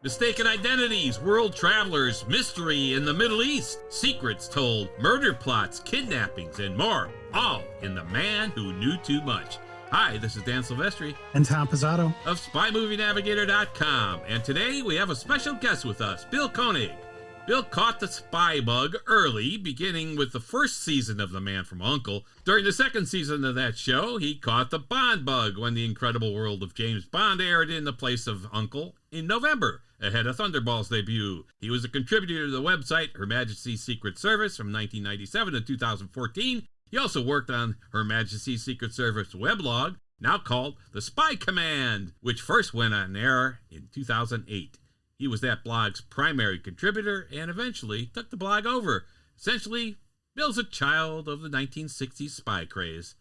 Mistaken identities, world travelers, mystery in the Middle East, secrets told, murder plots, kidnappings, and more. All in The Man Who Knew Too Much. Hi, this is Dan Silvestri. And Tom Pizzato. Of SpyMovieNavigator.com. And today we have a special guest with us, Bill Koenig. Bill caught the spy bug early, beginning with the first season of The Man from U.N.C.L.E. During the second season of that show, he caught the Bond bug when The Incredible World of James Bond aired in the place of U.N.C.L.E. in November, ahead of Thunderball's debut. He was a contributor to the website Her Majesty's Secret Service from 1997 to 2014. He also worked on Her Majesty's Secret Service weblog, now called The Spy Command, which first went on air in 2008. He was that blog's primary contributor and eventually took the blog over. Essentially, Bill's a child of the 1960s spy craze.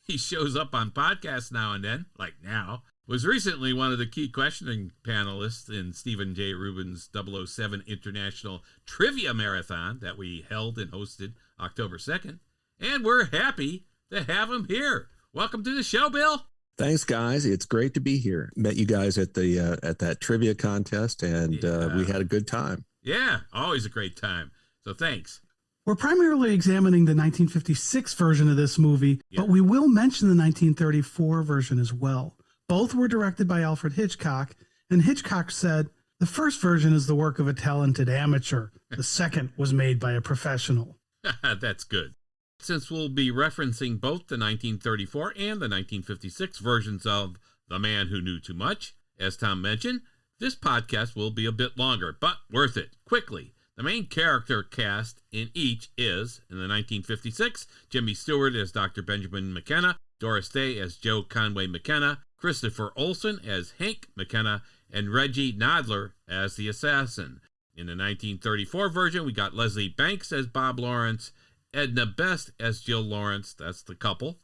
He shows up on podcasts now and then, like now. Was recently one of the key questioning panelists in Stephen J. Rubin's 007 International Trivia Marathon that we held and hosted October 2nd. And we're happy to have him here. Welcome to the show, Bill. Thanks, guys. It's great to be here. Met you guys at the at that trivia contest, and we had a good time. Yeah, always a great time. So thanks. We're primarily examining the 1956 version of this movie, but we will mention the 1934 version as well. Both were directed by Alfred Hitchcock, and Hitchcock said, "The first version is the work of a talented amateur. The second was made by a professional." That's good. Since we'll be referencing both the 1934 and the 1956 versions of The Man Who Knew Too Much, as Tom mentioned, this podcast will be a bit longer, but worth it. Quickly, the main character cast in each is, in the 1956, Jimmy Stewart as Dr. Benjamin McKenna, Doris Day as Joe Conway McKenna, Christopher Olson as Hank McKenna, and Reggie Nadler as the assassin. In the 1934 version, we got Leslie Banks as Bob Lawrence, Edna Best as Jill Lawrence, that's the couple,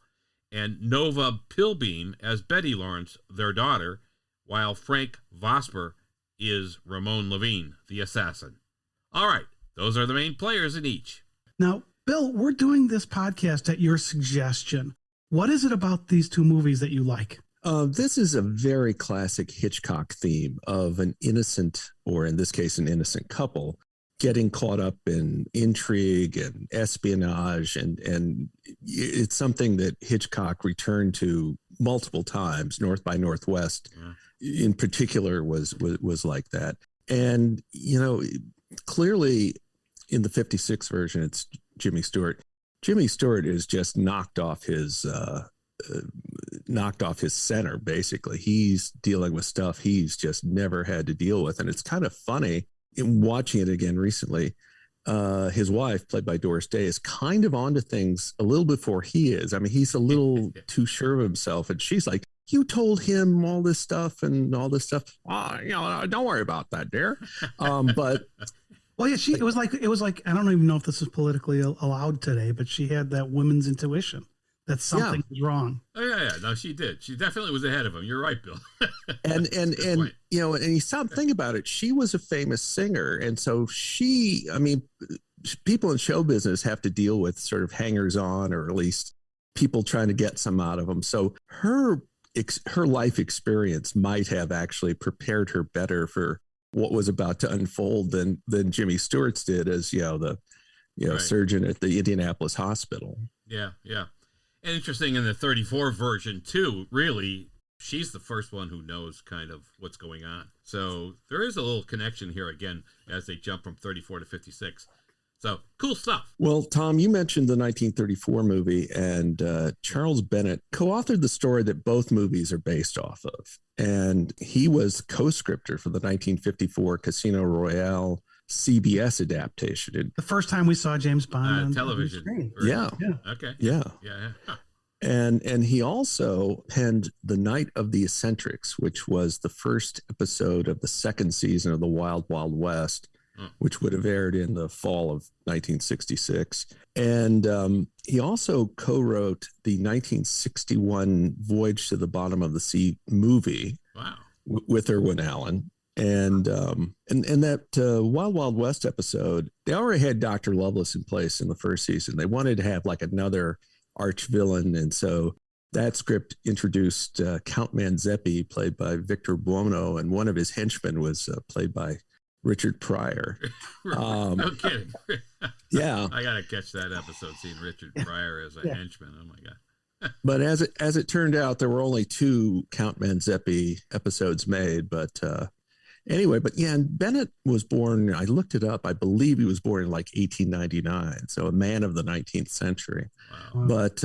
and Nova Pilbeam as Betty Lawrence, their daughter, while Frank Vosper is Ramon Levine, the assassin. All right, those are the main players in each. Now, Bill, we're doing this podcast at your suggestion. What is it about these two movies that you like? This is a very classic Hitchcock theme of an innocent, or in this case, an innocent couple, getting caught up in intrigue and espionage, and it's something that Hitchcock returned to multiple times. North by Northwest, in particular, was like that. And clearly, in the '56 version, it's Jimmy Stewart. Jimmy Stewart is just knocked off his center. Basically, he's dealing with stuff he's just never had to deal with, and it's kind of funny. In watching it again recently, his wife, played by Doris Day, is kind of onto things a little before he is. I mean, he's a little too sure of himself, and she's like, "You told him all this stuff and all this stuff. Don't worry about that, dear." But well, yeah, it was like I don't even know if this is politically allowed today, but she had that women's intuition that something was wrong. Oh yeah. No, she did. She definitely was ahead of him. You're right, Bill. and you stop thinking about it. She was a famous singer, and so people in show business have to deal with sort of hangers-on, or at least people trying to get some out of them. So her life experience might have actually prepared her better for what was about to unfold than Jimmy Stewart's did as the surgeon at the Indianapolis hospital. Yeah. Interesting in the 34 version too, really, she's the first one who knows kind of what's going on. So there is a little connection here again as they jump from 34 to 56. So cool stuff. Well, Tom, you mentioned the 1934 movie, and Charles Bennett co-authored the story that both movies are based off of. And he was co-scripter for the 1954 Casino Royale CBS adaptation. The first time we saw James Bond on television. Screen. Yeah. Okay. Yeah. Huh. And he also penned The Night of the Eccentrics, which was the first episode of the second season of The Wild Wild West, which would have aired in the fall of 1966. And he also co-wrote the 1961 Voyage to the Bottom of the Sea movie. Wow. With Irwin Allen. And that Wild Wild West episode, they already had Dr. Lovelace in place in the first season. They wanted to have like another arch villain, and so That script introduced Count Manzeppi, played by Victor Buono, and one of his henchmen was played by Richard Pryor. No kidding. Yeah. I got to catch that episode, seeing Richard Pryor as a henchman. Oh, my God. But as it turned out, there were only 2 Count Manzeppi episodes made. But anyway, and Bennett was born, I looked it up, I believe he was born in like 1899, so a man of the 19th century. Wow. But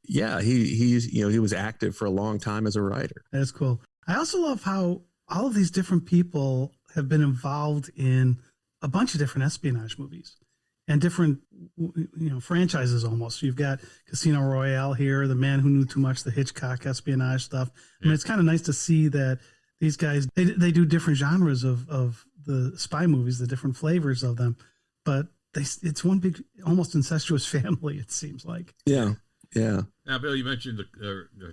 he was active for a long time as a writer. That's cool. I also love how all of these different people have been involved in a bunch of different espionage movies and different, franchises almost. So you've got Casino Royale here, The Man Who Knew Too Much, the Hitchcock espionage stuff. I mean, it's kind of nice to see that these guys, they do different genres of the spy movies, the different flavors of them, but it's one big, almost incestuous family, it seems like. Yeah. Now, Bill, you mentioned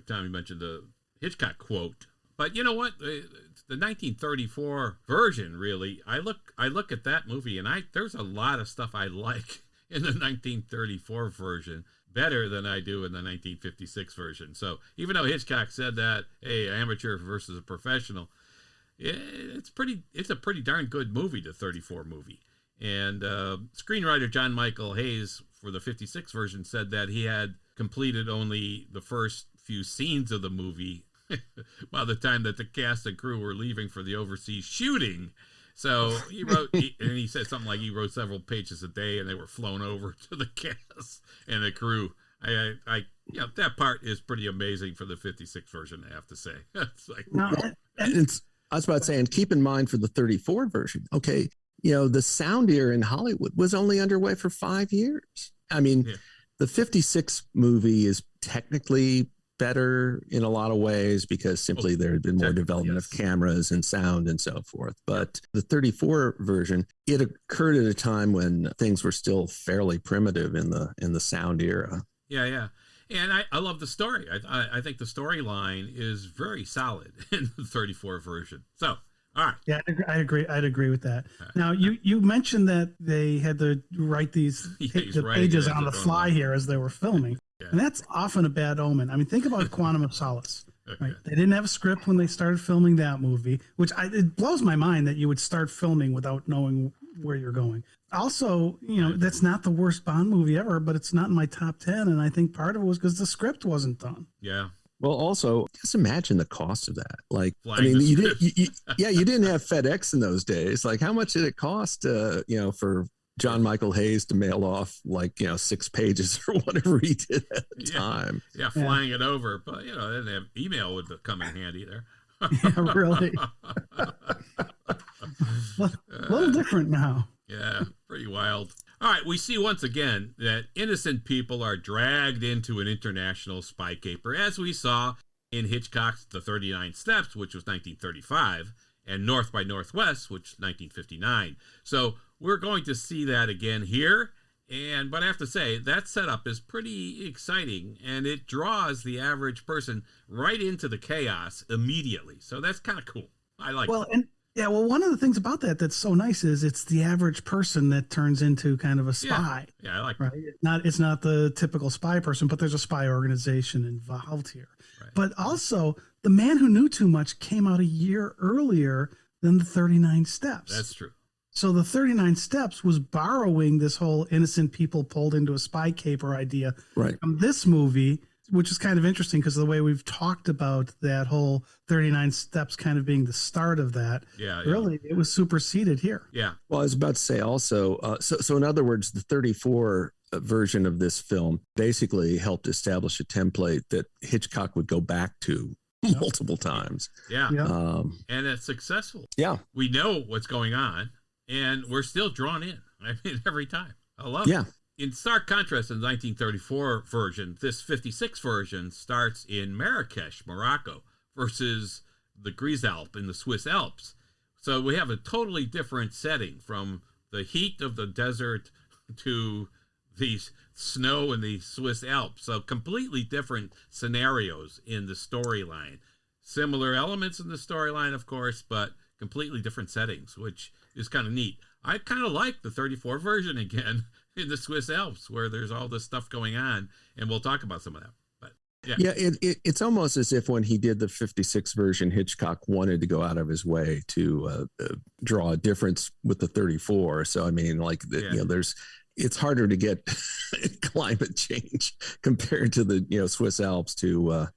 Tom, you mentioned the Hitchcock quote, but you know what? The 1934 version, really, I look at that movie, and there's a lot of stuff I like in the 1934 version better than I do in the 1956 version. So even though Hitchcock said that, hey, amateur versus a professional, it's a pretty darn good movie, the 34 movie. And screenwriter John Michael Hayes for the 56 version said that he had completed only the first few scenes of the movie by the time that the cast and crew were leaving for the overseas shooting. So he wrote, and he said something like he wrote several pages a day, and they were flown over to the cast and the crew. That part is pretty amazing for the 56 version, I have to say. It's like, I was about to say, and keep in mind for the 34 version, okay, the sound era in Hollywood was only underway for 5 years. I mean, the 56 movie is technically better in a lot of ways because simply there had been more development of cameras and sound and so forth. But the 34 version, it occurred at a time when things were still fairly primitive in the sound era. Yeah. And I love the story. I think the storyline is very solid in the 34 version. So, all right. Yeah, I'd agree with that. Now, you mentioned that they had to write these pages on the fly here as they were filming. Yeah. And that's often a bad omen. I mean, think about Quantum of Solace. Right? They didn't have a script when they started filming that movie, which it blows my mind that you would start filming without knowing where you're going. Also, that's not the worst Bond movie ever, but it's not in my top 10. And I think part of it was because the script wasn't done. Yeah. Well, also, just imagine the cost of that. Like, Flying you didn't have FedEx in those days. Like, how much did it cost, for John Michael Hayes to mail off 6 pages or whatever he did at the time? Yeah, flying it over. But, they didn't have email would come in handy there. Yeah, really. A little different now. Yeah, pretty wild. All right, we see once again that innocent people are dragged into an international spy caper, as we saw in Hitchcock's The 39 Steps, which was 1935, and North by Northwest, which was 1959. So we're going to see that again here. But I have to say, that setup is pretty exciting, and it draws the average person right into the chaos immediately. So that's kind of cool. I like it. One of the things about that's so nice is it's the average person that turns into kind of a spy. Yeah, I like right? that. It's not the typical spy person, but there's a spy organization involved here. Right. But also, The Man Who Knew Too Much came out a year earlier than The 39 Steps. That's true. So The 39 Steps was borrowing this whole innocent people pulled into a spy caper idea from this movie, which is kind of interesting because of the way we've talked about that whole 39 Steps kind of being the start of that. Yeah. Really, it was superseded here. Yeah. Well, I was about to say also, so in other words, the 34 version of this film basically helped establish a template that Hitchcock would go back to multiple times. Yeah. And it's successful. Yeah. We know what's going on, and we're still drawn in. I mean, every time. I love it. In stark contrast, in the 1934 version, this 56 version starts in Marrakesh, Morocco, versus the Grisalp in the Swiss Alps. So we have a totally different setting from the heat of the desert to the snow in the Swiss Alps. So completely different scenarios in the storyline. Similar elements in the storyline, of course, but completely different settings, which is kind of neat. I kind of like the 34 version again in the Swiss Alps, where there's all this stuff going on, and we'll talk about some of that. Yeah. Yeah, it's almost as if when he did the 56 version, Hitchcock wanted to go out of his way to draw a difference with the 34. So, I mean, like, it's harder to get climate change compared to the, Swiss Alps to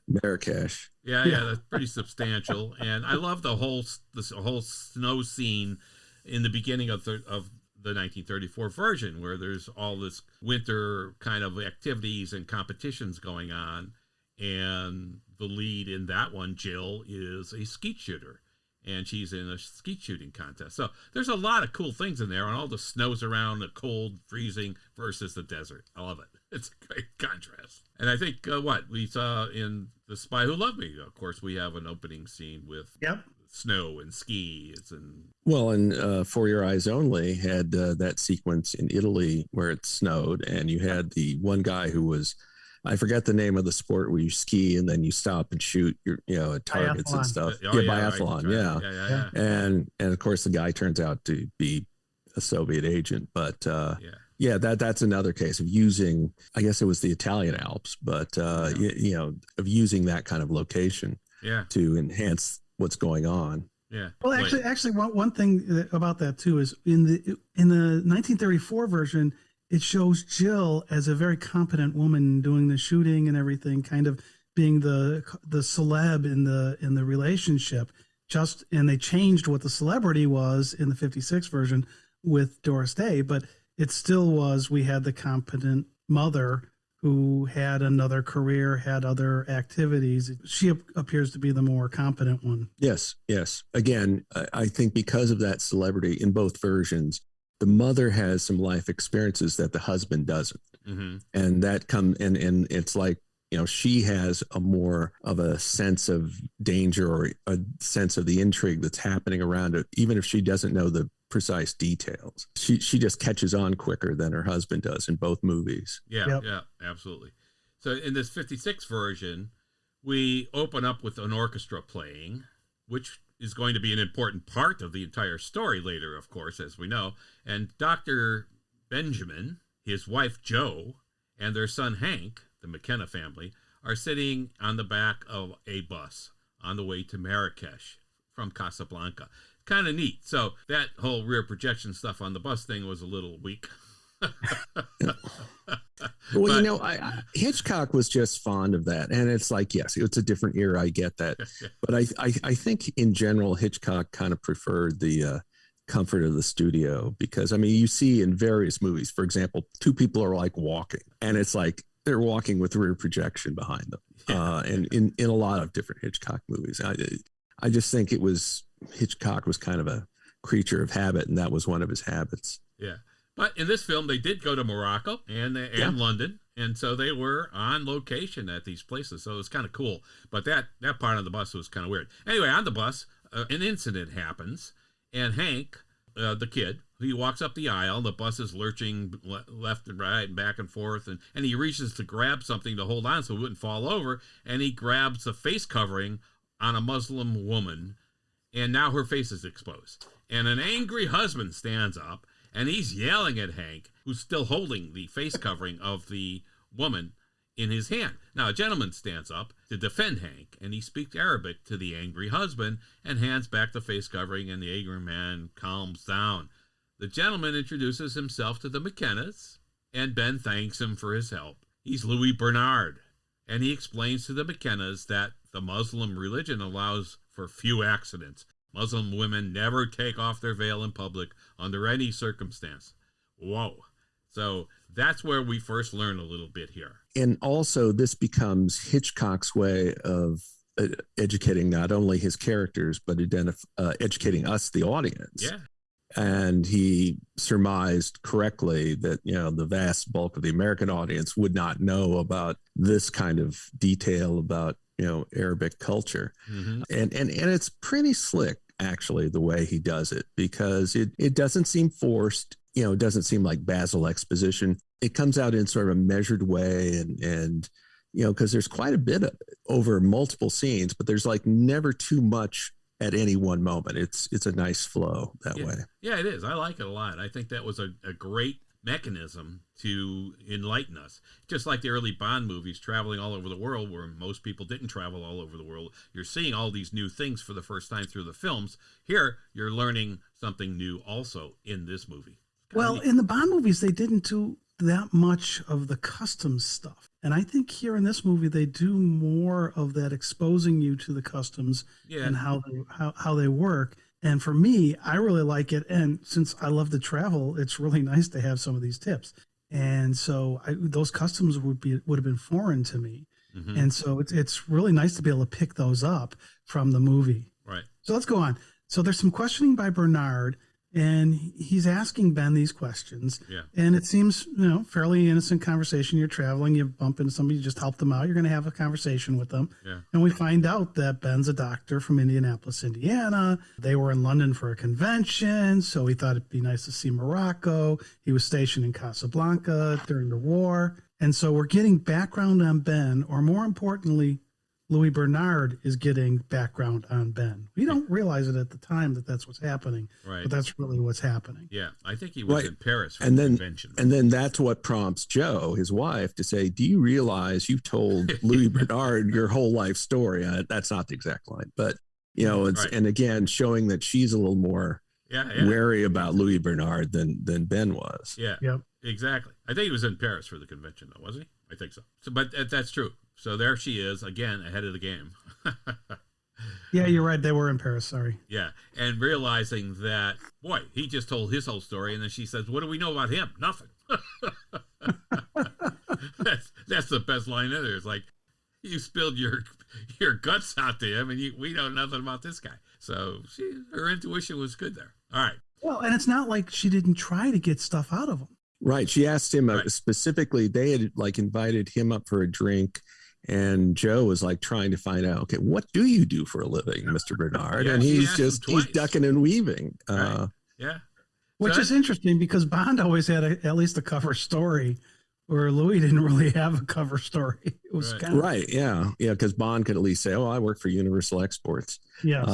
Marrakesh. Yeah, that's pretty substantial. And I love this whole snow scene in the beginning of the 1934 version, where there's all this winter kind of activities and competitions going on. And the lead in that one, Jill, is a skeet shooter. And she's in a skeet shooting contest. So there's a lot of cool things in there, and all the snow's around, the cold, freezing versus the desert. I love it. It's a great contrast. And I think what we saw in The Spy Who Loved Me, of course, we have an opening scene with snow and skis. And For Your Eyes Only had that sequence in Italy where it snowed, and you had the one guy who was, I forget the name of the sport where you ski and then you stop and shoot your, at targets and stuff. Biathlon. Yeah. And of course the guy turns out to be a Soviet agent, but that's another case of using, I guess it was the Italian Alps, but of using that kind of location to enhance what's going on. Yeah. Well, actually, one thing about that too is in the 1934 version, it shows Jill as a very competent woman doing the shooting and everything, kind of being the celeb in the relationship. And they changed what the celebrity was in the 56 version with Doris Day, but it still was, we had the competent mother who had another career, had other activities. She appears to be the more competent one. Yes. Again, I think because of that celebrity in both versions, the mother has some life experiences that the husband doesn't. Mm-hmm. And that and it's like, she has a more of a sense of danger or a sense of the intrigue that's happening around it, even if she doesn't know the precise details. She just catches on quicker than her husband does in both movies. Yeah, absolutely. So in this 56 version, we open up with an orchestra playing, which is going to be an important part of the entire story later, of course, as we know. And Dr. Benjamin, his wife Jo, and their son Hank, the McKenna family, are sitting on the back of a bus on the way to Marrakesh from Casablanca. Kind of neat. So that whole rear projection stuff on the bus thing was a little weak. Well, Hitchcock was just fond of that. And it's like, yes, it's a different era. I get that. But I think in general, Hitchcock kind of preferred the comfort of the studio because, I mean, you see in various movies, for example, two people are like walking and it's like they're walking with rear projection behind them. And in a lot of different Hitchcock movies, I just think Hitchcock was kind of a creature of habit, and that was one of his habits. Yeah. But in this film, they did go to Morocco and London, and so they were on location at these places. So it was kind of cool. But that part of the bus was kind of weird. Anyway, on the bus, an incident happens, and Hank, the kid, he walks up the aisle. The bus is lurching left and right and back and forth, and he reaches to grab something to hold on so it wouldn't fall over, and he grabs the face covering on a Muslim woman, and now her face is exposed. And an angry husband stands up, and he's yelling at Hank, who's still holding the face covering of the woman in his hand. Now, a gentleman stands up to defend Hank, and he speaks Arabic to the angry husband and hands back the face covering, and the angry man calms down. The gentleman introduces himself to the McKennas, and Ben thanks him for his help. He's Louis Bernard, and he explains to the McKennas that the Muslim religion allows for few accidents. Muslim women never take off their veil in public under any circumstance. Whoa. So that's where we first learn a little bit here. And also this becomes Hitchcock's way of educating not only his characters, but educating us, the audience. Yeah. And he surmised correctly that, the vast bulk of the American audience would not know about this kind of detail about, Arabic culture. Mm-hmm. And it's pretty slick, actually, the way he does it, because it doesn't seem forced. It doesn't seem like Basil exposition. It comes out in sort of a measured way and because there's quite a bit of it over multiple scenes, but there's like never too much at any one moment. It's a nice flow that way. Yeah, it is. I like it a lot. I think that was a great mechanism to enlighten us. Just like the early Bond movies, traveling all over the world, where most people didn't travel all over the world. You're seeing all these new things for the first time through the films. Here, you're learning something new also in this movie. Well, in the Bond movies, they didn't do that much of the customs stuff. And I think here in this movie, they do more of that, exposing you to the customs and how they work. And for me, I really like it. And since I love to travel, it's really nice to have some of these tips. And so those customs would have been foreign to me. Mm-hmm. And so it's really nice to be able to pick those up from the movie. Right. So let's go on. So there's some questioning by Bernard, and he's asking Ben these questions. Yeah. And it seems, fairly innocent conversation. You're traveling, you bump into somebody, you just help them out. You're going to have a conversation with them. Yeah. And we find out that Ben's a doctor from Indianapolis, Indiana. They were in London for a convention, so he thought it'd be nice to see Morocco. He was stationed in Casablanca during the war. And so we're getting background on Ben, or more importantly, Louis Bernard is getting background on Ben. We don't realize it at the time that that's what's happening, right? But that's really what's happening. Yeah, I think he was in Paris for the convention. And then that's what prompts Joe, his wife, to say, "Do you realize you've told Louis Bernard your whole life story?" That's not the exact line, but it's and again showing that she's a little more wary about Louis Bernard than Ben was. Yeah, yep, exactly. I think he was in Paris for the convention, though, wasn't he? I think so. But that's true. So there she is, again, ahead of the game. Yeah, you're right. They were in Paris, sorry. Yeah, and realizing that, boy, he just told his whole story, and then she says, what do we know about him? Nothing. That's the best line in there. It's like, you spilled your guts out to him, and we know nothing about this guy. So her intuition was good there. All right. Well, and it's not like she didn't try to get stuff out of him. Right. She asked him specifically, they had invited him up for a drink. And Joe was trying to find out, okay, what do you do for a living, Mr. Bernard? And he's ducking and weaving. Yeah. Which is interesting because Bond always had at least a cover story, where Louis didn't really have a cover story. It was kind of right. Yeah. Yeah. Because Bond could at least say, oh, I work for Universal Exports. Yes.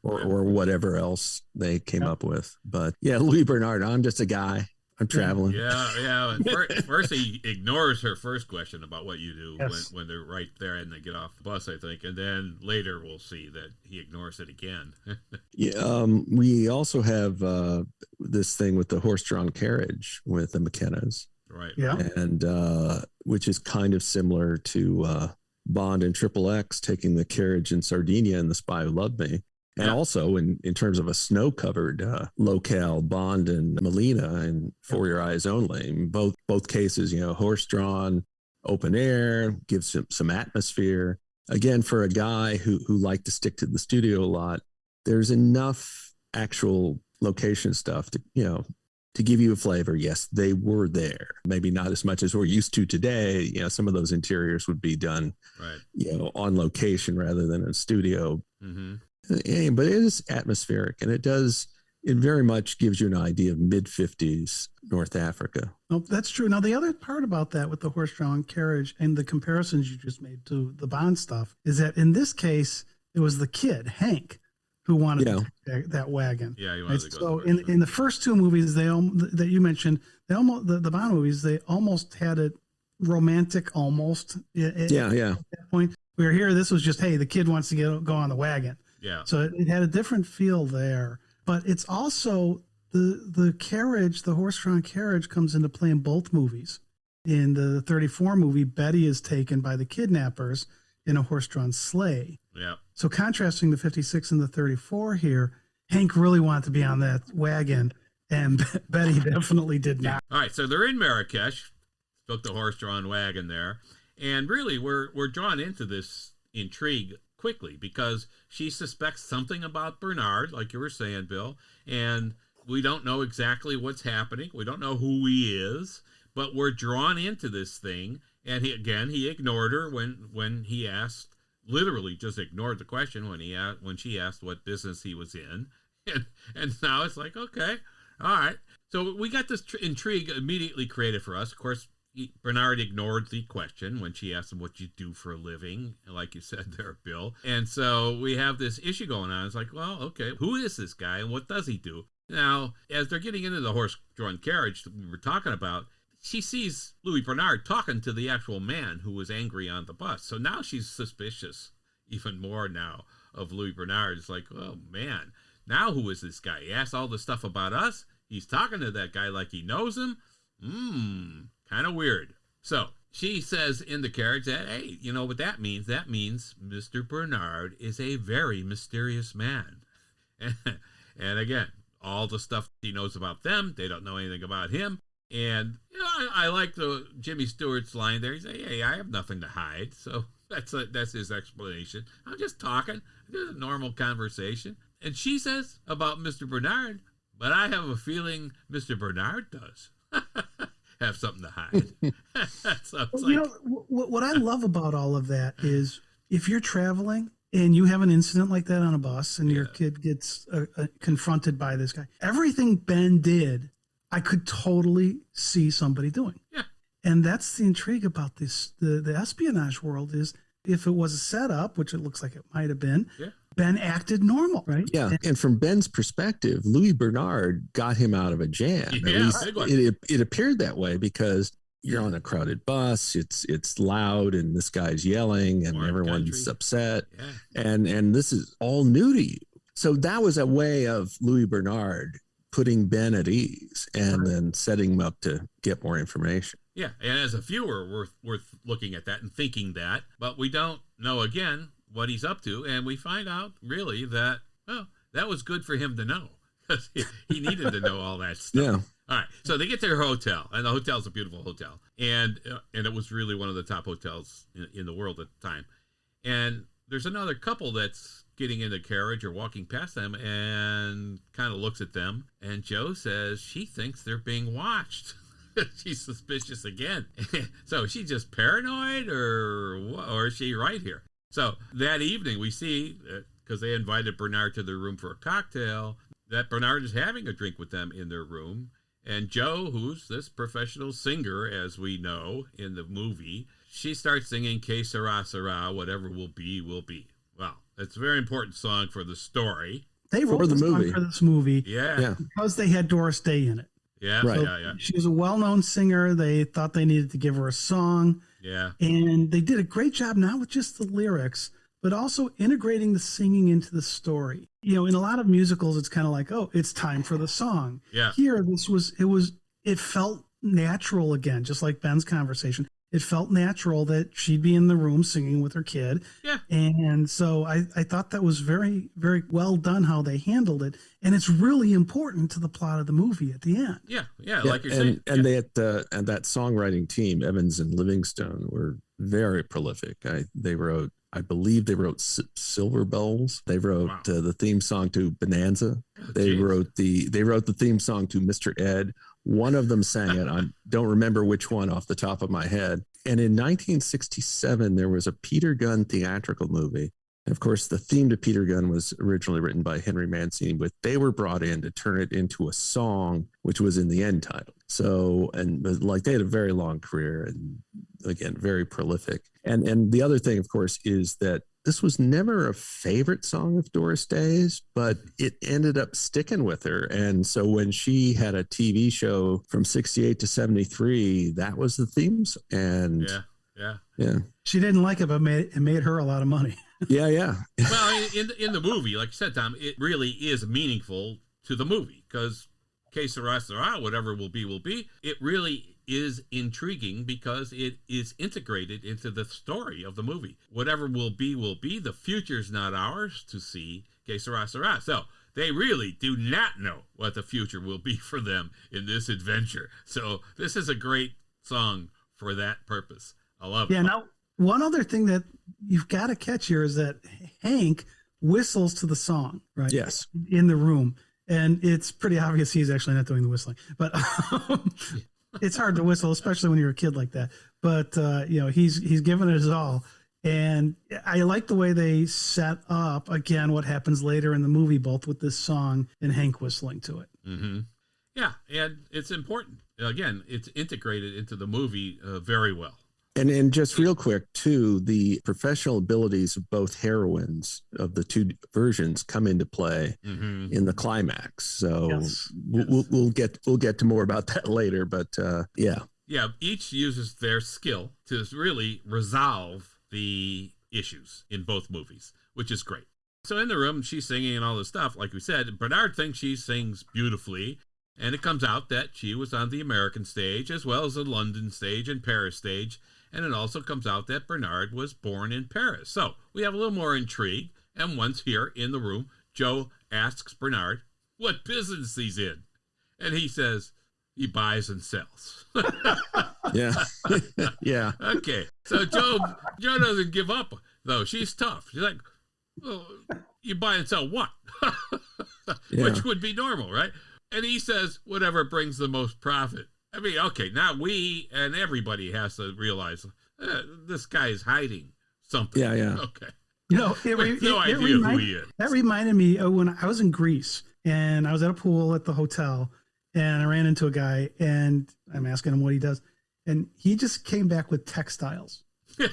Or whatever else they came up with. But yeah, Louis Bernard, I'm just a guy. I'm traveling. Yeah. First, he ignores her first question about what you do when they're right there and they get off the bus, I think. And then later we'll see that he ignores it again. We also have this thing with the horse-drawn carriage with the McKennas. Right. Yeah. And which is kind of similar to Bond and Triple X taking the carriage in Sardinia and The Spy Who Loved Me. And also in terms of a snow-covered locale, Bond and Melina and For Your Eyes Only. Both cases, horse-drawn, open air, gives some atmosphere. Again, for a guy who liked to stick to the studio a lot, there's enough actual location stuff to give you a flavor. Yes, they were there. Maybe not as much as we're used to today. Some of those interiors would be done, on location rather than in a studio. Mm-hmm. Yeah, but it is atmospheric, and it very much gives you an idea of mid-50s North Africa. Oh, that's true. Now, the other part about that with the horse-drawn carriage and the comparisons you just made to the Bond stuff is that in this case, it was the kid, Hank, who wanted to take that wagon. Yeah, he wanted to go. So in the first two movies that you mentioned, the Bond movies, they almost had it romantic almost. At that point. Where here, this was just, hey, the kid wants to go on the wagon. Yeah. So it had a different feel there, but it's also the carriage, the horse-drawn carriage comes into play in both movies. In the 34 movie, Betty is taken by the kidnappers in a horse-drawn sleigh. Yeah. So contrasting the 56 and the 34 here, Hank really wanted to be on that wagon, and Betty definitely did not. All right. So they're in Marrakesh, took the horse-drawn wagon there. And really, we're drawn into this intrigue quickly because she suspects something about Bernard, like you were saying, Bill, and we don't know exactly what's happening. We don't know who he is, but we're drawn into this thing. And he ignored her when he asked, literally just ignored the question when she asked what business he was in. And now it's like, okay, all right. So we got this intrigue immediately created for us. Of course, Bernard ignored the question when she asked him what you do for a living, like you said there, Bill. And so we have this issue going on. It's like, well, okay, who is this guy and what does he do? Now, as they're getting into the horse-drawn carriage that we were talking about, she sees Louis Bernard talking to the actual man who was angry on the bus. So now she's suspicious even more now of Louis Bernard. It's like, oh, man, now who is this guy? He asked all this stuff about us. He's talking to that guy like he knows him. Kind of weird. So she says in the carriage that, hey, you know what that means? That means Mr. Bernard is a very mysterious man. And again, all the stuff he knows about them, they don't know anything about him. And you know, I like the Jimmy Stewart's line there. He says, hey, I have nothing to hide. So that's his explanation. I'm just talking. Just a normal conversation. And she says about Mr. Bernard, but I have a feeling Mr. Bernard does have something to hide. So it's you know, what I love about all of that is if you're traveling and you have an incident like that on a bus and your kid gets confronted by this guy, everything Ben did, I could totally see somebody doing. Yeah. And that's the intrigue about this. The espionage world is if it was a setup, which it looks like it might have been, Ben acted normal, right? Yeah. And from Ben's perspective, Louis Bernard got him out of a jam. Yeah, At least it appeared that way because you're on a crowded bus. It's loud and this guy's yelling and Foreign everyone's country. upset. Yeah. And this is all new to you. So that was a way of Louis Bernard putting Ben at ease and then setting him up to get more information. Yeah, and as a viewer, worth looking at that and thinking that, but we don't know, again, what he's up to, and we find out, really, that, well, that was good for him to know, because he needed to know all that stuff. Yeah. All right, so they get to their hotel, and the hotel's a beautiful hotel, and it was really one of the top hotels in the world at the time, and there's another couple that's getting in the carriage or walking past them and kind of looks at them, and Joe says she thinks they're being watched. She's suspicious again. So is she just paranoid or is she right here? So that evening we see, because they invited Bernard to their room for a cocktail, that Bernard is having a drink with them in their room. And Joe, who's this professional singer, as we know in the movie, she starts singing Que Sera Sera, whatever will be, will be. Well, it's a very important song for the story. They wrote the song for this movie because they had Doris Day in it. Yeah, right. Yeah. She was a well-known singer. They thought they needed to give her a song. Yeah. And they did a great job, not with just the lyrics, but also integrating the singing into the story. You know, in a lot of musicals, it's kind of like, oh, it's time for the song. Yeah. Here, it felt natural again, just like Ben's conversation. It felt natural that she'd be in the room singing with her kid. Yeah. And so I thought that was very, very well done how they handled it. And it's really important to the plot of the movie at the end. Yeah, like you're saying. And they and that songwriting team, Evans and Livingstone, were very prolific. I believe they wrote Silver Bells. They wrote the theme song to Bonanza. They wrote the theme song to Mr. Ed. One of them sang it. I don't remember which one off the top of my head. And in 1967, there was a Peter Gunn theatrical movie. And of course, the theme to Peter Gunn was originally written by Henry Mancini, but they were brought in to turn it into a song, which was in the end title. So, and like they had a very long career and again, very prolific. And the other thing, of course, is that this was never a favorite song of Doris Day's, but it ended up sticking with her. And so when she had a TV show from 68 to 73, that was the theme. And yeah. She didn't like it, but it made her a lot of money. Yeah. Well, in the movie, like you said, Tom, it really is meaningful to the movie because Que Sera Sera, whatever will be, it really is intriguing because it is integrated into the story of the movie. Whatever will be, the future's not ours to see, Que Sera Sera. So they really do not know what the future will be for them in this adventure. So this is a great song for that purpose. I love it. Yeah, now, one other thing that you've got to catch here is that Hank whistles to the song, right? Yes. In the room. And it's pretty obvious he's actually not doing the whistling. But it's hard to whistle, especially when you're a kid like that. But, he's given it his all. And I like the way they set up, again, what happens later in the movie, both with this song and Hank whistling to it. Mm-hmm. Yeah, and it's important. Again, it's integrated into the movie very well. And just real quick, too, the professional abilities of both heroines of the two versions come into play in the climax. So we'll get to more about that later. But yeah. Yeah, each uses their skill to really resolve the issues in both movies, which is great. So in the room, she's singing and all this stuff. Like we said, Bernard thinks she sings beautifully. And it comes out that she was on the American stage as well as the London stage and Paris stage. And it also comes out that Bernard was born in Paris. So we have a little more intrigue. And once here in the room, Joe asks Bernard what business he's in. And he says he buys and sells. Yeah. Yeah. Okay. So Joe doesn't give up, though. She's tough. She's like, well, you buy and sell what? Which would be normal, right? And he says, whatever brings the most profit. I mean, okay, now we and everybody has to realize this guy is hiding something. Yeah, yeah. Okay. No idea who he is. That reminded me of when I was in Greece and I was at a pool at the hotel and I ran into a guy and I'm asking him what he does. And he just came back with textiles. There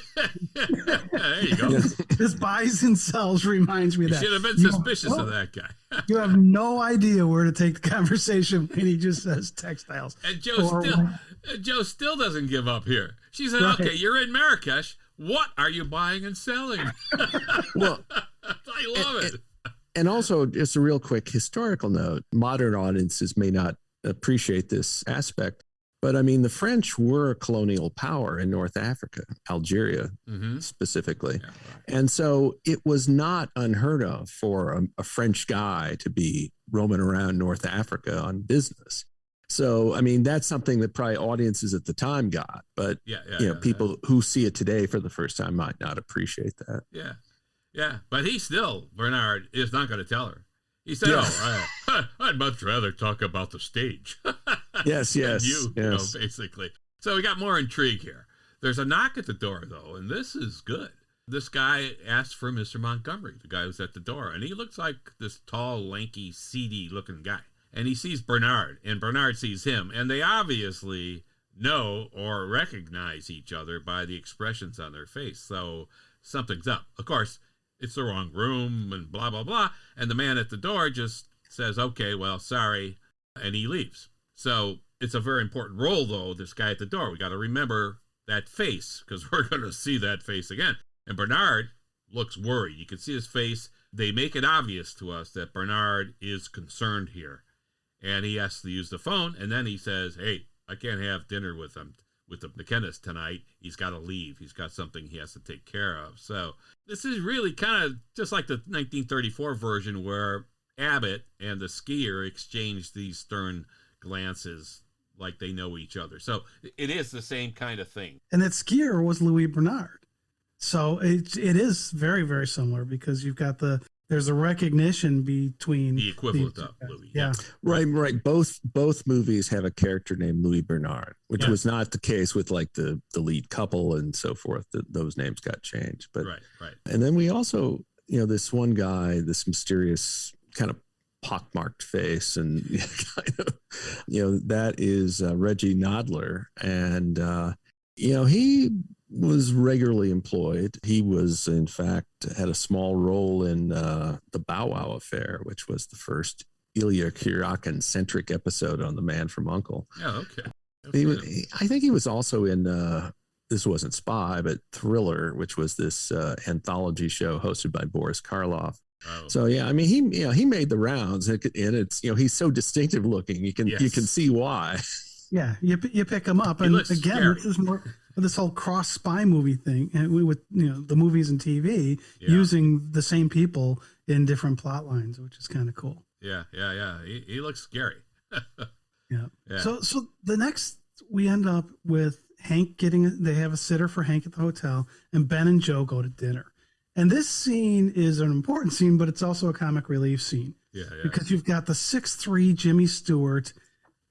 you go. This buys and sells reminds me of You that. should have been suspicious of that guy. You have no idea where to take the conversation when he just says textiles. And Joe still doesn't give up here. She said, Right. okay, you're in Marrakesh. What are you buying and selling? Well, I love it. And also, just a real quick historical note, modern audiences may not appreciate this aspect, but I mean, the French were a colonial power in North Africa, Algeria specifically. Yeah, right. And so it was not unheard of for a French guy to be roaming around North Africa on business. So, I mean, that's something that probably audiences at the time got, but people who see it today for the first time might not appreciate that. Yeah. Yeah. But Bernard is not going to tell her. He said, I'd much rather talk about the stage. Yes. You know, basically. So we got more intrigue here. There's a knock at the door, though, and this is good. This guy asks for Mr. Montgomery, the guy who's at the door, and he looks like this tall, lanky, seedy-looking guy. And he sees Bernard, and Bernard sees him, and they obviously know or recognize each other by the expressions on their face. So something's up. Of course, it's the wrong room and blah, blah, blah. And the man at the door just says, okay, well, sorry, and he leaves. So it's a very important role, though, this guy at the door. We got to remember that face because we're going to see that face again. And Bernard looks worried. You can see his face. They make it obvious to us that Bernard is concerned here. And he has to use the phone. And then he says, hey, I can't have dinner with the McKennas tonight. He's got to leave. He's got something he has to take care of. So this is really kind of just like the 1934 version where Abbott and the skier exchanged these stern glances like they know each other. So it is the same kind of thing. And that skier was Louis Bernard. So it is very, very similar because you've got there's a recognition between the equivalent of Louis. Yeah. Right. Both movies have a character named Louis Bernard, which was not the case with like the lead couple and so forth. Those names got changed. But right. And then we also, this one guy, this mysterious kind of pockmarked face, and that is Reggie Nadler, and he was regularly employed. He was, in fact, had a small role in the Bow Wow Affair, which was the first Ilya Kuryakin-centric episode on The Man from U.N.C.L.E. Oh, okay. I think he was also in, this wasn't Spy, but Thriller, which was this anthology show hosted by Boris Karloff. Oh. So yeah, I mean he made the rounds, and it's he's so distinctive looking. You can see why. Yeah, you pick him up, and again, this is more this whole cross spy movie thing, and with the movies and TV using the same people in different plot lines, which is kind of cool. Yeah. He looks scary. Yeah. So the next we end up with Hank they have a sitter for Hank at the hotel, and Ben and Joe go to dinner. And this scene is an important scene, but it's also a comic relief scene. Yeah. Because you've got the 6'3" Jimmy Stewart.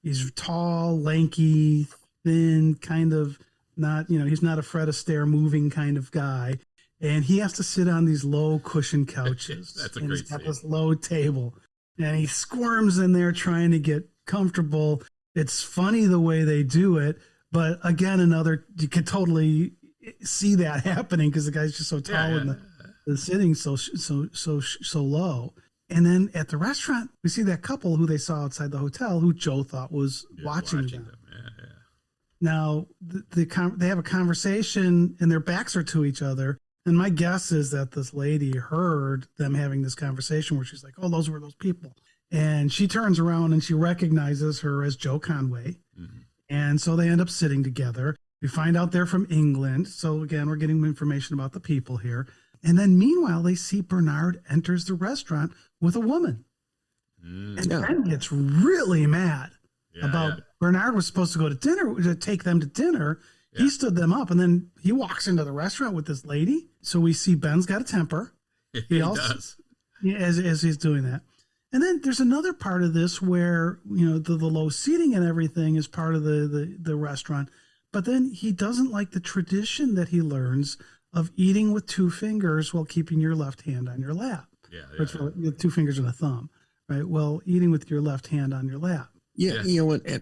He's tall, lanky, thin, kind of not, he's not a Fred Astaire moving kind of guy. And he has to sit on these low cushion couches. That's a and great he's got scene. this low table. And he squirms in there trying to get comfortable. It's funny the way they do it. But again, you could totally see that happening because the guy's just so tall and the sitting so low. And then at the restaurant, we see that couple who they saw outside the hotel, who Joe thought was watching them. Yeah. Now they have a conversation, and their backs are to each other. And my guess is that this lady heard them having this conversation where she's like, "Oh, those were those people." And she turns around and she recognizes her as Joe Conway. Mm-hmm. And so they end up sitting together. We find out they're from England. So again, we're getting information about the people here. And then meanwhile, they see Bernard enters the restaurant with a woman. And Ben gets really mad about Bernard was supposed to go to dinner, to take them to dinner. Yeah. He stood them up, and then he walks into the restaurant with this lady. So we see Ben's got a temper. He also does. As he's doing that. And then there's another part of this where, the low seating and everything is part of the restaurant. But then he doesn't like the tradition that he learns of eating with two fingers while keeping your left hand on your lap. With 2 fingers and a thumb, right? Well, eating with your left hand on your lap. Yeah.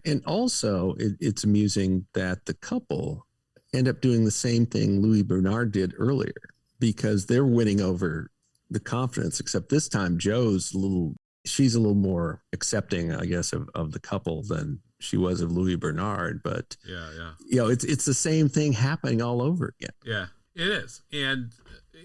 And also it's amusing that the couple end up doing the same thing Louis Bernard did earlier, because they're winning over the confidence, except this time she's a little more accepting, I guess, of the couple than she was of Louis Bernard. But it's the same thing happening all over again. Yeah, it is. And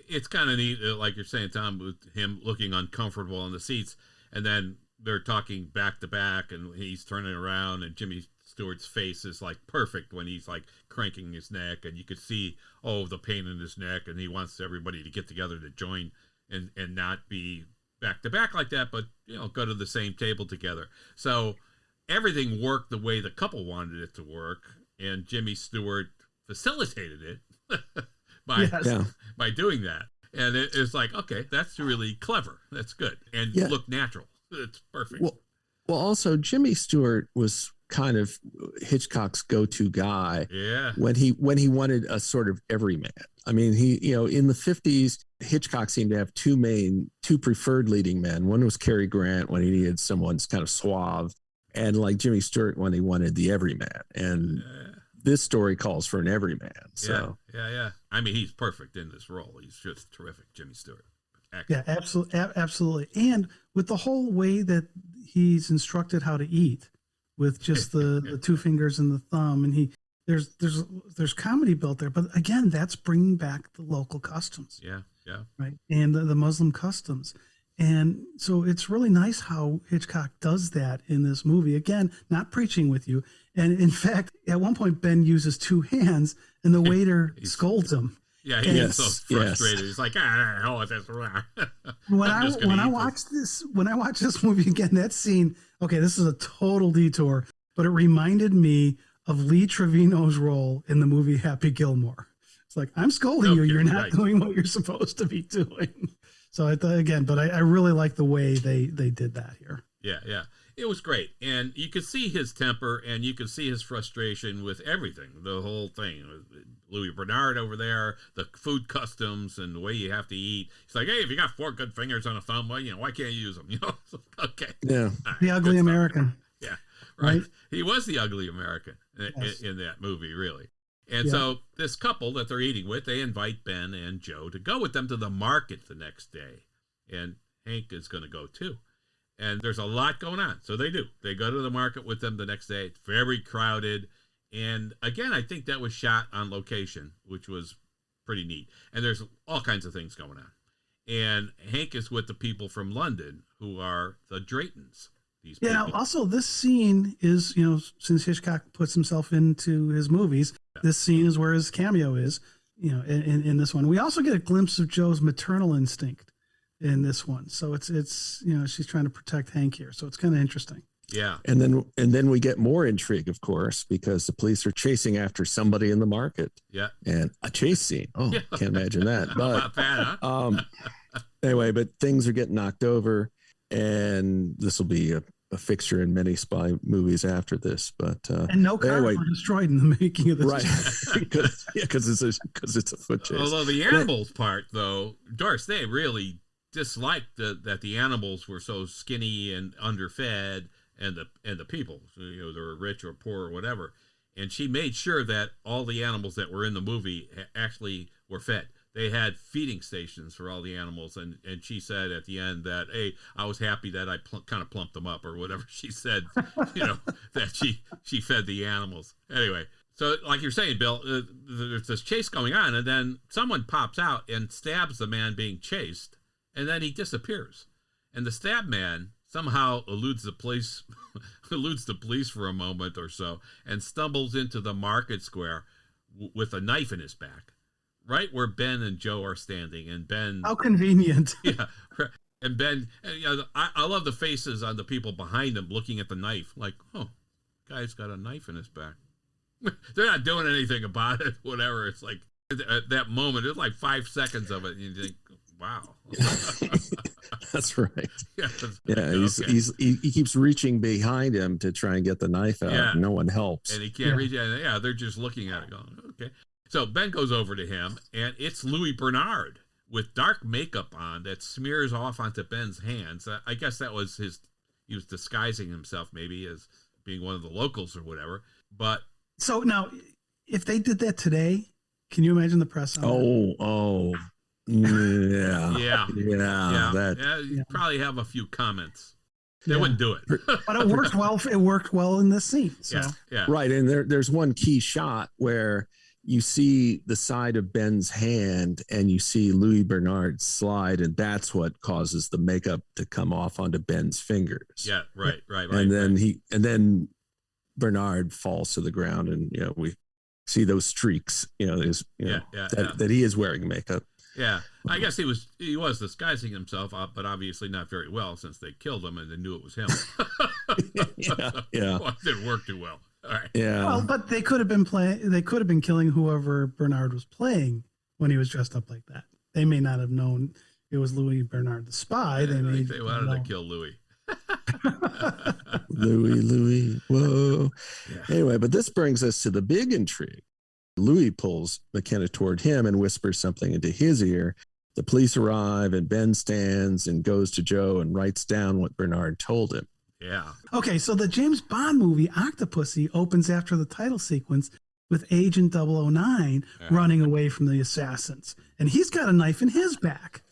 it's kind of neat, like you're saying, Tom, with him looking uncomfortable on the seats, and then they're talking back to back, and he's turning around, and Jimmy Stewart's face is like perfect when he's like cranking his neck, and you could see the pain in his neck, and he wants everybody to get together to join and not be back to back like that, but go to the same table together. So everything worked the way the couple wanted it to work, and Jimmy Stewart facilitated it by doing that. And it's like, okay, that's really clever. That's good. And look natural. It's perfect. Well, also Jimmy Stewart was kind of Hitchcock's go-to guy. Yeah. When he wanted a sort of everyman. I mean, he, in the 50s, Hitchcock seemed to have two preferred leading men. One was Cary Grant when he needed someone's kind of suave, and like Jimmy Stewart when he wanted the everyman. And this story calls for an everyman. So yeah. I mean, he's perfect in this role. He's just terrific, Jimmy Stewart. Yeah, absolutely. And with the whole way that he's instructed how to eat, with just the 2 fingers and the thumb, and there's comedy built there. But again, that's bringing back the local customs. Yeah. Right, and the Muslim customs. And so it's really nice how Hitchcock does that in this movie. Again, not preaching with you. And in fact, at one point, Ben uses 2 hands, and the waiter scolds him. Yeah, he's so frustrated. He's like, oh, that's wrong. When I watch this movie again, that scene, okay, this is a total detour, but it reminded me of Lee Trevino's role in the movie Happy Gilmore. It's like, I'm scolding you. You're not doing what you're supposed to be doing. So I thought, again, but I really like the way they did that here. Yeah. It was great. And you could see his temper, and you could see his frustration with everything, the whole thing. Louis Bernard over there, the food customs and the way you have to eat. He's like, hey, if you got 4 good fingers on a thumb, well, why can't you use them? Okay. Yeah. Right, the ugly American. Yeah. Right. He was the ugly American in that movie, really. And so this couple that they're eating with, they invite Ben and Joe to go with them to the market the next day. And Hank is going to go too. And there's a lot going on. So they do. They go to the market with them the next day. It's very crowded. And again, I think that was shot on location, which was pretty neat. And there's all kinds of things going on. And Hank is with the people from London who are the Draytons. These people. Now also this scene is, since Hitchcock puts himself into his movies, this scene is where his cameo is, in this one. We also get a glimpse of Joe's maternal instinct in this one. So it's she's trying to protect Hank here. So it's kind of interesting. Yeah. And then we get more intrigue, of course, because the police are chasing after somebody in the market. Yeah. And a chase scene. Oh, can't imagine that. But not bad, huh? Anyway, but things are getting knocked over, and this will be a fixture in many spy movies after this. But and no cars were destroyed in the making of this. Right. Because it's a foot chase. Although the animals part, though, Doris, they really disliked that the animals were so skinny and underfed, and the people, they were rich or poor or whatever. And she made sure that all the animals that were in the movie actually were fed. They had feeding stations for all the animals. And she said at the end that, hey, I was happy that I kind of plumped them up or whatever she said, that she fed the animals. Anyway, so like you're saying, Bill, there's this chase going on, and then someone pops out and stabs the man being chased, and then he disappears. And the stab man somehow eludes the police for a moment or so, and stumbles into the market square with a knife in his back, right where Ben and Joe are standing. And Ben, how convenient. Yeah, and Ben, I love the faces on the people behind him looking at the knife, like, oh, guy's got a knife in his back. They're not doing anything about it, whatever. It's like at that moment, it's like 5 seconds of it, and you think, wow. That's right. Yeah, he keeps reaching behind him to try and get the knife out. Yeah. And no one helps. And he can't reach it. Yeah, they're just looking at it going, okay. So Ben goes over to him, and it's Louis Bernard with dark makeup on that smears off onto Ben's hands. I guess that was he was disguising himself maybe as being one of the locals or whatever. But so now, if they did that today, can you imagine the press on that? Yeah. You'd probably have a few comments. They wouldn't do it. But it worked well. It worked well in this scene. So. Yeah. Right. And there's one key shot where you see the side of Ben's hand and you see Louis Bernard slide, and that's what causes the makeup to come off onto Ben's fingers. Yeah, right. And then Bernard falls to the ground, and we see those streaks, that he is wearing makeup. Yeah, I guess he was disguising himself, but obviously not very well, since they killed him and they knew it was him. Yeah. Well, it didn't work too well. All right. Yeah. Well, but they could have been They could have been killing whoever Bernard was playing when he was dressed up like that. They may not have known it was Louis Bernard the spy. They wanted to kill Louis. Louis. Whoa. Yeah. Anyway, but this brings us to the big intrigue. Louis pulls McKenna toward him and whispers something into his ear. The police arrive, and Ben stands and goes to Joe and writes down what Bernard told him. Yeah. Okay, so the James Bond movie Octopussy opens after the title sequence with Agent 009 running away from the assassins. And he's got a knife in his back.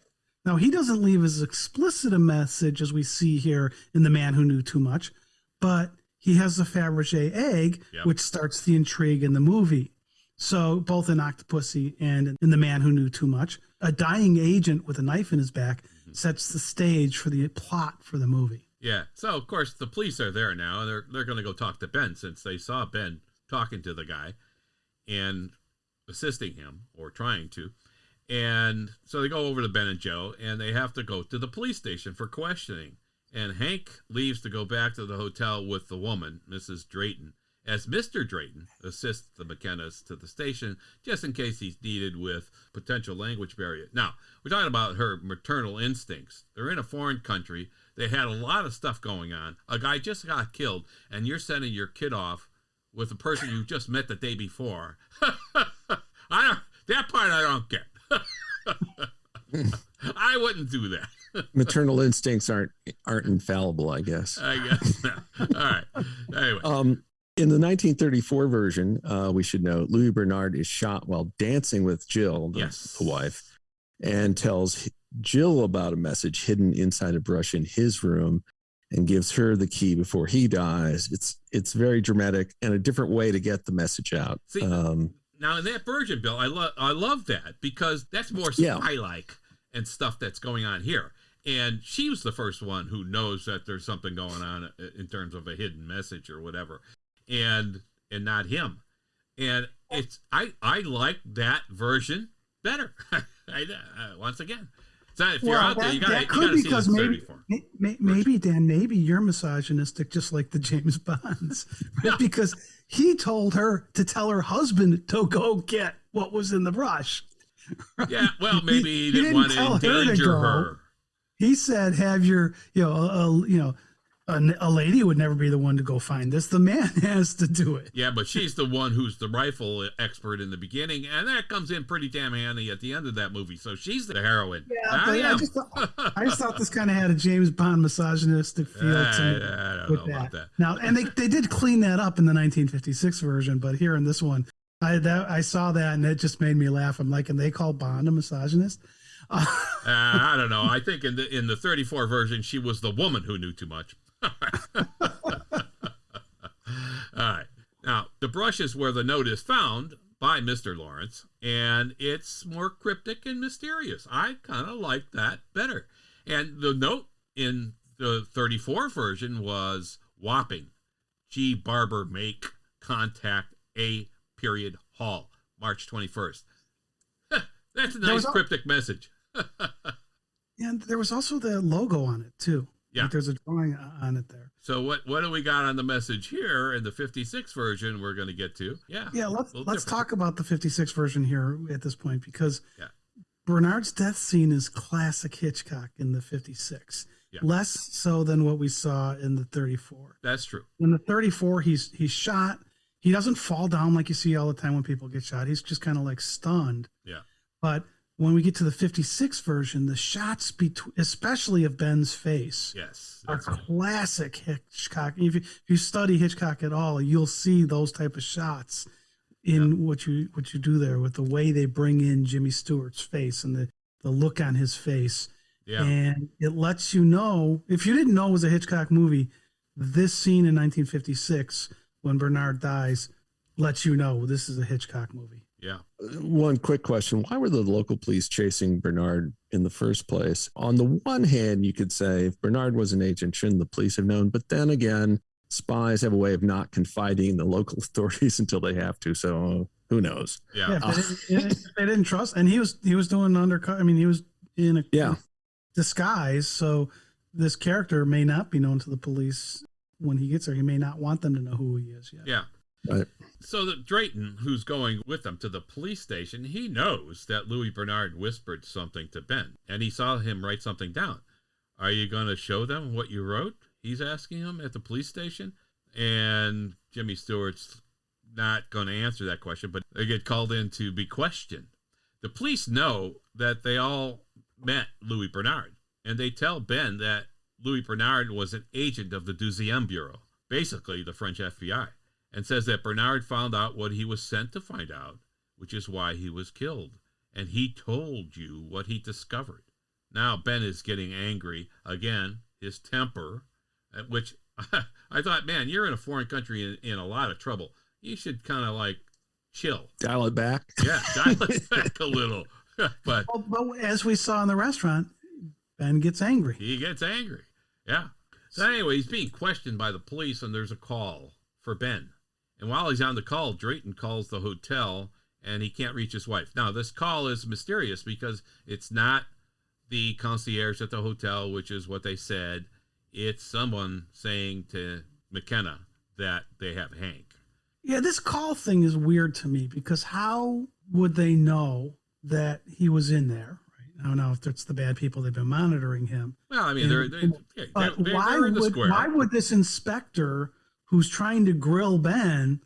Now, he doesn't leave as explicit a message as we see here in The Man Who Knew Too Much, but he has the Fabergé egg, which starts the intrigue in the movie. So both in Octopussy and in The Man Who Knew Too Much, a dying agent with a knife in his back sets the stage for the plot for the movie. Yeah. So, of course, the police are there now, and they're going to go talk to Ben, since they saw Ben talking to the guy and assisting him, or trying to. And so they go over to Ben and Joe, and they have to go to the police station for questioning. And Hank leaves to go back to the hotel with the woman, Mrs. Drayton, as Mr. Drayton assists the McKennas to the station, just in case he's needed with potential language barrier. Now, we're talking about her maternal instincts. They're in a foreign country. They had a lot of stuff going on. A guy just got killed, and you're sending your kid off with a person you just met the day before. That part I don't get. I wouldn't do that. Maternal instincts aren't infallible, I guess. I guess not. All right. Anyway. In the 1934 version, we should note, Louis Bernard is shot while dancing with Jill, the wife, and tells Jill about a message hidden inside a brush in his room, and gives her the key before he dies. It's very dramatic and a different way to get the message out. See, now in that version, Bill, I love that, because that's more spy-like and stuff that's going on here. And she was the first one who knows that there's something going on in terms of a hidden message or whatever. And not him. And I like that version better. Once again, so if you're out there, you gotta see this 34. Maybe Dan, maybe you're misogynistic, just like the James Bonds, right? Because he told her to tell her husband to go get what was in the brush. Right? Yeah, well, maybe he didn't want to endanger her. He said, "Have your, A lady would never be the one to go find this. The man has to do it. Yeah, but she's the one who's the rifle expert in the beginning, and that comes in pretty damn handy at the end of that movie. So she's the heroine. Yeah, I just thought this kind of had a James Bond misogynistic feel to me. I don't know about that. Now, and they did clean that up in the 1956 version, but here in this one, I saw that and it just made me laugh. I'm like, and they call Bond a misogynist? I don't know. I think in the 34 version, she was the woman who knew too much. All right. Now, the brush is where the note is found by Mr. Lawrence, and it's more cryptic and mysterious. I kind of like that better. And the note in the 34 version was whopping. G. Barber make contact A. Hall, March 21st. That's a nice cryptic message. And there was also the logo on it, too. Yeah. Like there's a drawing on it there. So what do we got on the message here in the 56 version we're going to get to? Yeah. Yeah, let's talk about the 56 version here at this point, because Bernard's death scene is classic Hitchcock in the 56. Yeah. Less so than what we saw in the 34. That's true. In the 34, he's shot. He doesn't fall down like you see all the time when people get shot. He's just kind of like stunned. Yeah. But when we get to the 56 version, the shots, especially of Ben's face, are classic Hitchcock. If you study Hitchcock at all, you'll see those type of shots in what you do there with the way they bring in Jimmy Stewart's face and the look on his face. Yeah. And it lets you know, if you didn't know it was a Hitchcock movie, this scene in 1956 when Bernard dies lets you know this is a Hitchcock movie. Yeah. One quick question. Why were the local police chasing Bernard in the first place? On the one hand, you could say if Bernard was an agent, shouldn't the police have known? But then again, spies have a way of not confiding in the local authorities until they have to. So who knows? Yeah. They didn't trust. And he was doing undercover. I mean, he was in a disguise. So this character may not be known to the police when he gets there. He may not want them to know who he is yet. Yeah. Right. So that Drayton, who's going with them to the police station, he knows that Louis Bernard whispered something to Ben, and he saw him write something down. Are you going to show them what you wrote? He's asking him at the police station, and Jimmy Stewart's not going to answer that question, but they get called in to be questioned. The police know that they all met Louis Bernard, and they tell Ben that Louis Bernard was an agent of the Deuxième Bureau, basically the French FBI. And says that Bernard found out what he was sent to find out, which is why he was killed. And he told you what he discovered. Now Ben is getting angry. Again, his temper, which I thought, man, you're in a foreign country in a lot of trouble. You should kind of like chill. Dial it back. Yeah, dial it back a little. But as we saw in the restaurant, Ben gets angry. He gets angry. Yeah. So anyway, he's being questioned by the police, and there's a call for Ben. And while he's on the call, Drayton calls the hotel, and he can't reach his wife. Now, this call is mysterious because it's not the concierge at the hotel, which is what they said. It's someone saying to McKenna that they have Hank. Yeah, this call thing is weird to me because how would they know that he was in there? Right? I don't know if it's the bad people. They've been monitoring him. Well, I mean, they're in the square. Why would this inspector who's trying to grill Ben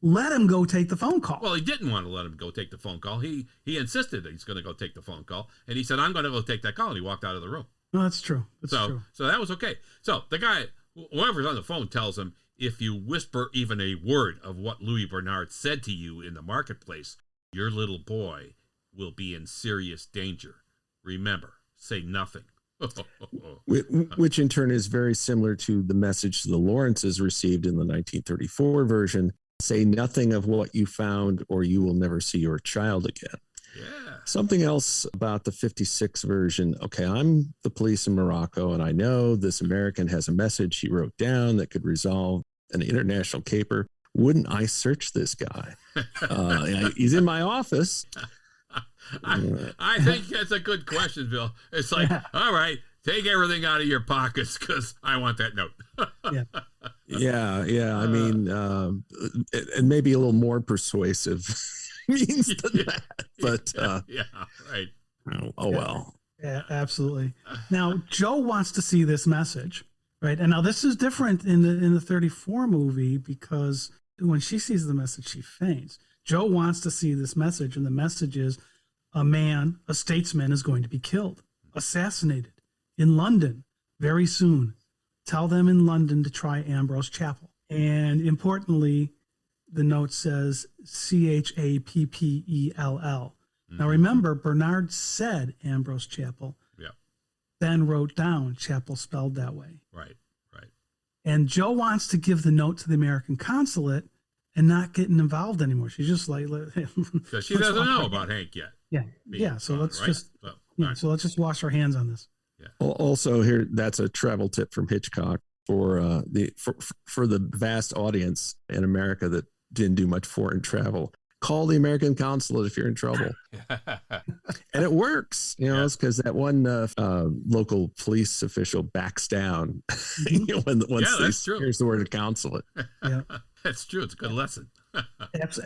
let him go take the phone call? Well, he didn't want to let him go take the phone call. He insisted that he's going to go take the phone call, and he said, I'm going to go take that call, and he walked out of the room. No, that's true. So that was okay. So the guy, whoever's on the phone, tells him, if you whisper even a word of what Louis Bernard said to you in the marketplace, your little boy will be in serious danger. Remember, say nothing. Which in turn is very similar to the message the Lawrences received in the 1934 version. Say nothing of what you found or you will never see your child again. Yeah. Something else about the 56 version. Okay, I'm the police in Morocco, and I know this American has a message he wrote down that could resolve an international caper. Wouldn't I search this guy? He's in my office. I think that's a good question, Bill. It's like, all right, take everything out of your pockets because I want that note. Yeah. I mean, and maybe a little more persuasive means than that. But right. Oh well. Yeah, absolutely. Now, Joe wants to see this message, Right. And now this is different in the 34 movie because when she sees the message, she faints. Joe wants to see this message, and the message is a statesman is going to be killed, assassinated in London very soon. Tell them in London to try Ambrose Chapel. And importantly, the note says Chappell. Now remember, Bernard said Ambrose Chapel. Yeah. Ben wrote down Chapel spelled that way. Right. And Joe wants to give the note to the American consulate and not getting involved anymore. She's just like, because she doesn't know about Hank yet. Yeah. So let's right? just so let's just wash our hands on this. Yeah. Also, here that's a travel tip from Hitchcock for the vast audience in America that didn't do much foreign travel. Call the American consulate if you're in trouble. And it works, it's because that one local police official backs down once he hears the word consulate. Yeah, that's true. It's a good lesson.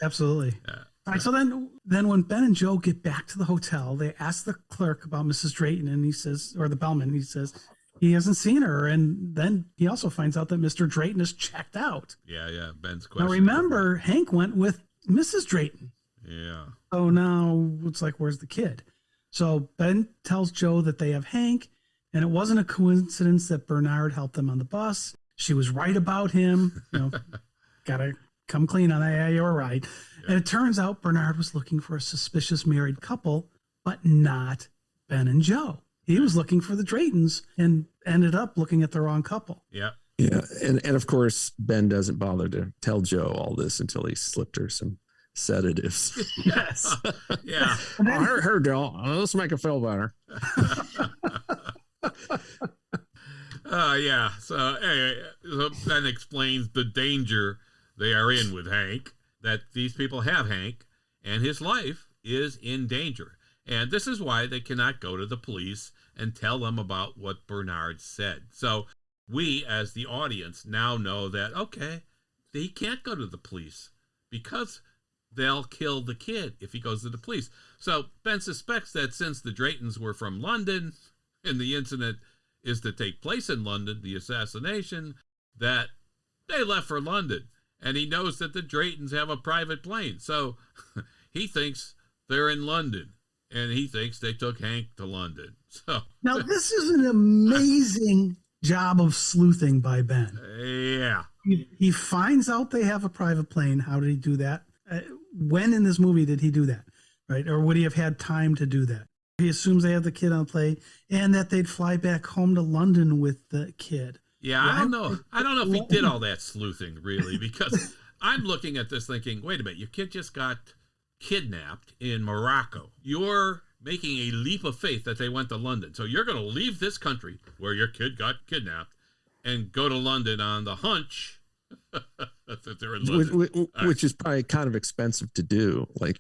Absolutely. Yeah. All right. So then when Ben and Joe get back to the hotel, they ask the clerk about Mrs. Drayton, and he says, or the bellman, he says he hasn't seen her. And then he also finds out that Mr. Drayton is checked out. Yeah. Ben's question. Now remember, Hank went with Mrs. Drayton. Yeah. So now it's like, where's the kid? So Ben tells Joe that they have Hank, and it wasn't a coincidence that Bernard helped them on the bus. She was right about him. Gotta come clean on that. Yeah, you're right. Yeah. And it turns out Bernard was looking for a suspicious married couple, but not Ben and Joe. He was looking for the Draytons and ended up looking at the wrong couple. Yeah. Yeah. And of course, Ben doesn't bother to tell Joe all this until he slipped her some sedatives. Yes. Yeah. Her Joe. Let's make her feel better. Yeah. So anyway, that explains the danger they are in with Hank, that these people have Hank, and his life is in danger. And this is why they cannot go to the police and tell them about what Bernard said. So we, as the audience, now know that, okay, he can't go to the police because they'll kill the kid if he goes to the police. So Ben suspects that since the Draytons were from London and the incident is to take place in London, the assassination, that they left for London. And he knows that the Draytons have a private plane. So he thinks they're in London. And he thinks they took Hank to London. So now this is an amazing job of sleuthing by Ben. Yeah. He finds out they have a private plane. How did he do that? When in this movie did he do that? Right? Or would he have had time to do that? He assumes they have the kid on the plane and that they'd fly back home to London with the kid. Yeah, I don't know. I don't know if he did all that sleuthing, really, because I'm looking at this thinking, wait a minute, your kid just got kidnapped in Morocco. You're making a leap of faith that they went to London. So you're going to leave this country where your kid got kidnapped and go to London on the hunch that they're in London. Which is probably kind of expensive to do. Like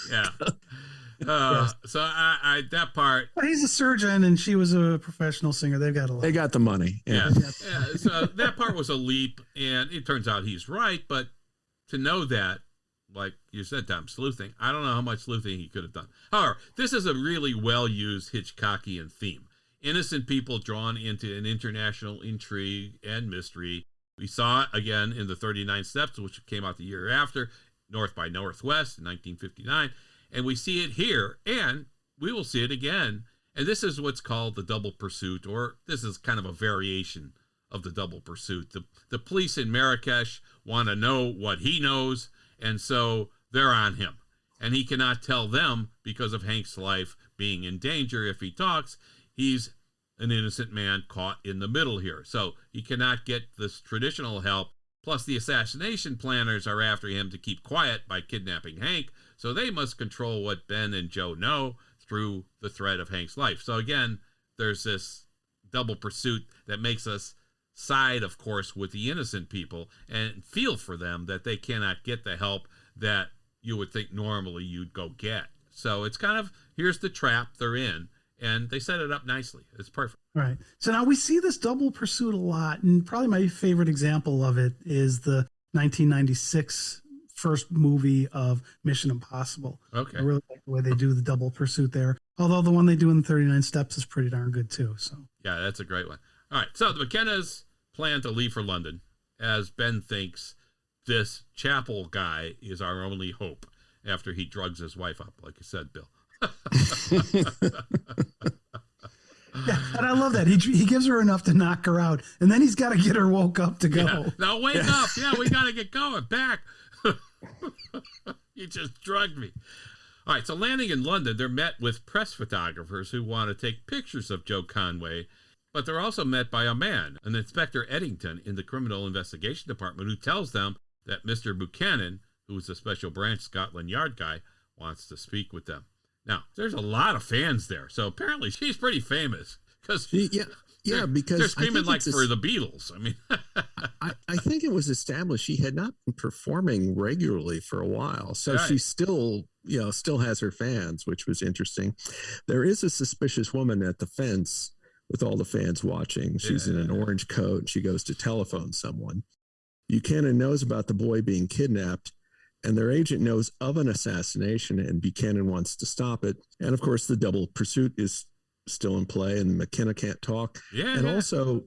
yeah. So I that part. Well, he's a surgeon and she was a professional singer. They got the money. Yeah. So that part was a leap, and it turns out he's right. But to know that, like you said, Tom, sleuthing, I don't know how much sleuthing he could have done. However, this is a really well-used Hitchcockian theme. Innocent people drawn into an international intrigue and mystery. We saw it again in the 39 Steps, which came out the year after, North by Northwest in 1959. And we see it here, and we will see it again. And this is what's called the double pursuit, or this is kind of a variation of the double pursuit. The police in Marrakesh want to know what he knows, and so they're on him. And he cannot tell them because of Hank's life being in danger. If he talks, he's an innocent man caught in the middle here. So he cannot get this traditional help. Plus, the assassination planners are after him to keep quiet by kidnapping Hank. So they must control what Ben and Joe know through the threat of Hank's life. So again, there's this double pursuit that makes us side, of course, with the innocent people and feel for them that they cannot get the help that you would think normally you'd go get. So it's kind of, here's the trap they're in, and they set it up nicely. It's perfect. Right. So now we see this double pursuit a lot, and probably my favorite example of it is the 1996 first movie of Mission Impossible. Okay. I really like the way they do the double pursuit there. Although the one they do in the 39 Steps is pretty darn good too. So yeah, that's a great one. All right, so the McKennas plan to leave for London, as Ben thinks this Chapel guy is our only hope after he drugs his wife up, like you said, Bill. Yeah, and I love that. He gives her enough to knock her out, and then he's got to get her woke up to go. Yeah. Now wake up. Yeah, we got to get going. Back. You just drugged me. All right, so landing in London, they're met with press photographers who want to take pictures of Joe Conway, but they're also met by a man, an Inspector Eddington in the Criminal Investigation Department, who tells them that Mr. Buchanan, who is a Special Branch Scotland Yard guy, wants to speak with them. Now, there's a lot of fans there, so apparently she's pretty famous because because they're screaming like for the Beatles. I mean, I think it was established she had not been performing regularly for a while, so she still has her fans, which was interesting. There is a suspicious woman at the fence with all the fans watching. She's in an orange coat. She goes to telephone someone. Buchanan knows about the boy being kidnapped, and their agent knows of an assassination, and Buchanan wants to stop it. And of course, the double pursuit is still in play, and McKenna can't talk. Also,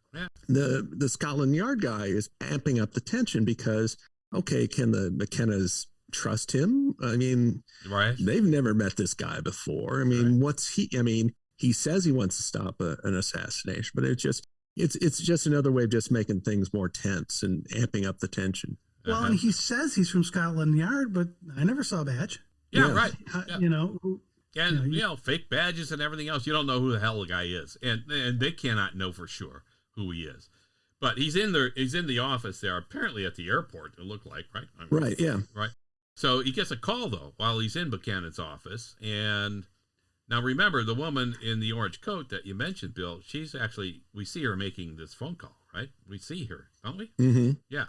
the Scotland Yard guy is amping up the tension because, okay, can the McKennas trust him? I mean, they've never met this guy before. I mean, he says he wants to stop an assassination, but it's just another way of just making things more tense and amping up the tension. Well, and he says he's from Scotland Yard, but I never saw a badge. Right. You know, and fake badges and everything else. You don't know who the hell the guy is, and they cannot know for sure who he is. But he's in the office there, apparently at the airport. It looked like, right? Right. Yeah. Right. So he gets a call though while he's in Buchanan's office, and now remember the woman in the orange coat that you mentioned, Bill. We see her making this phone call, right? We see her, don't we? Mm-hmm. Yeah.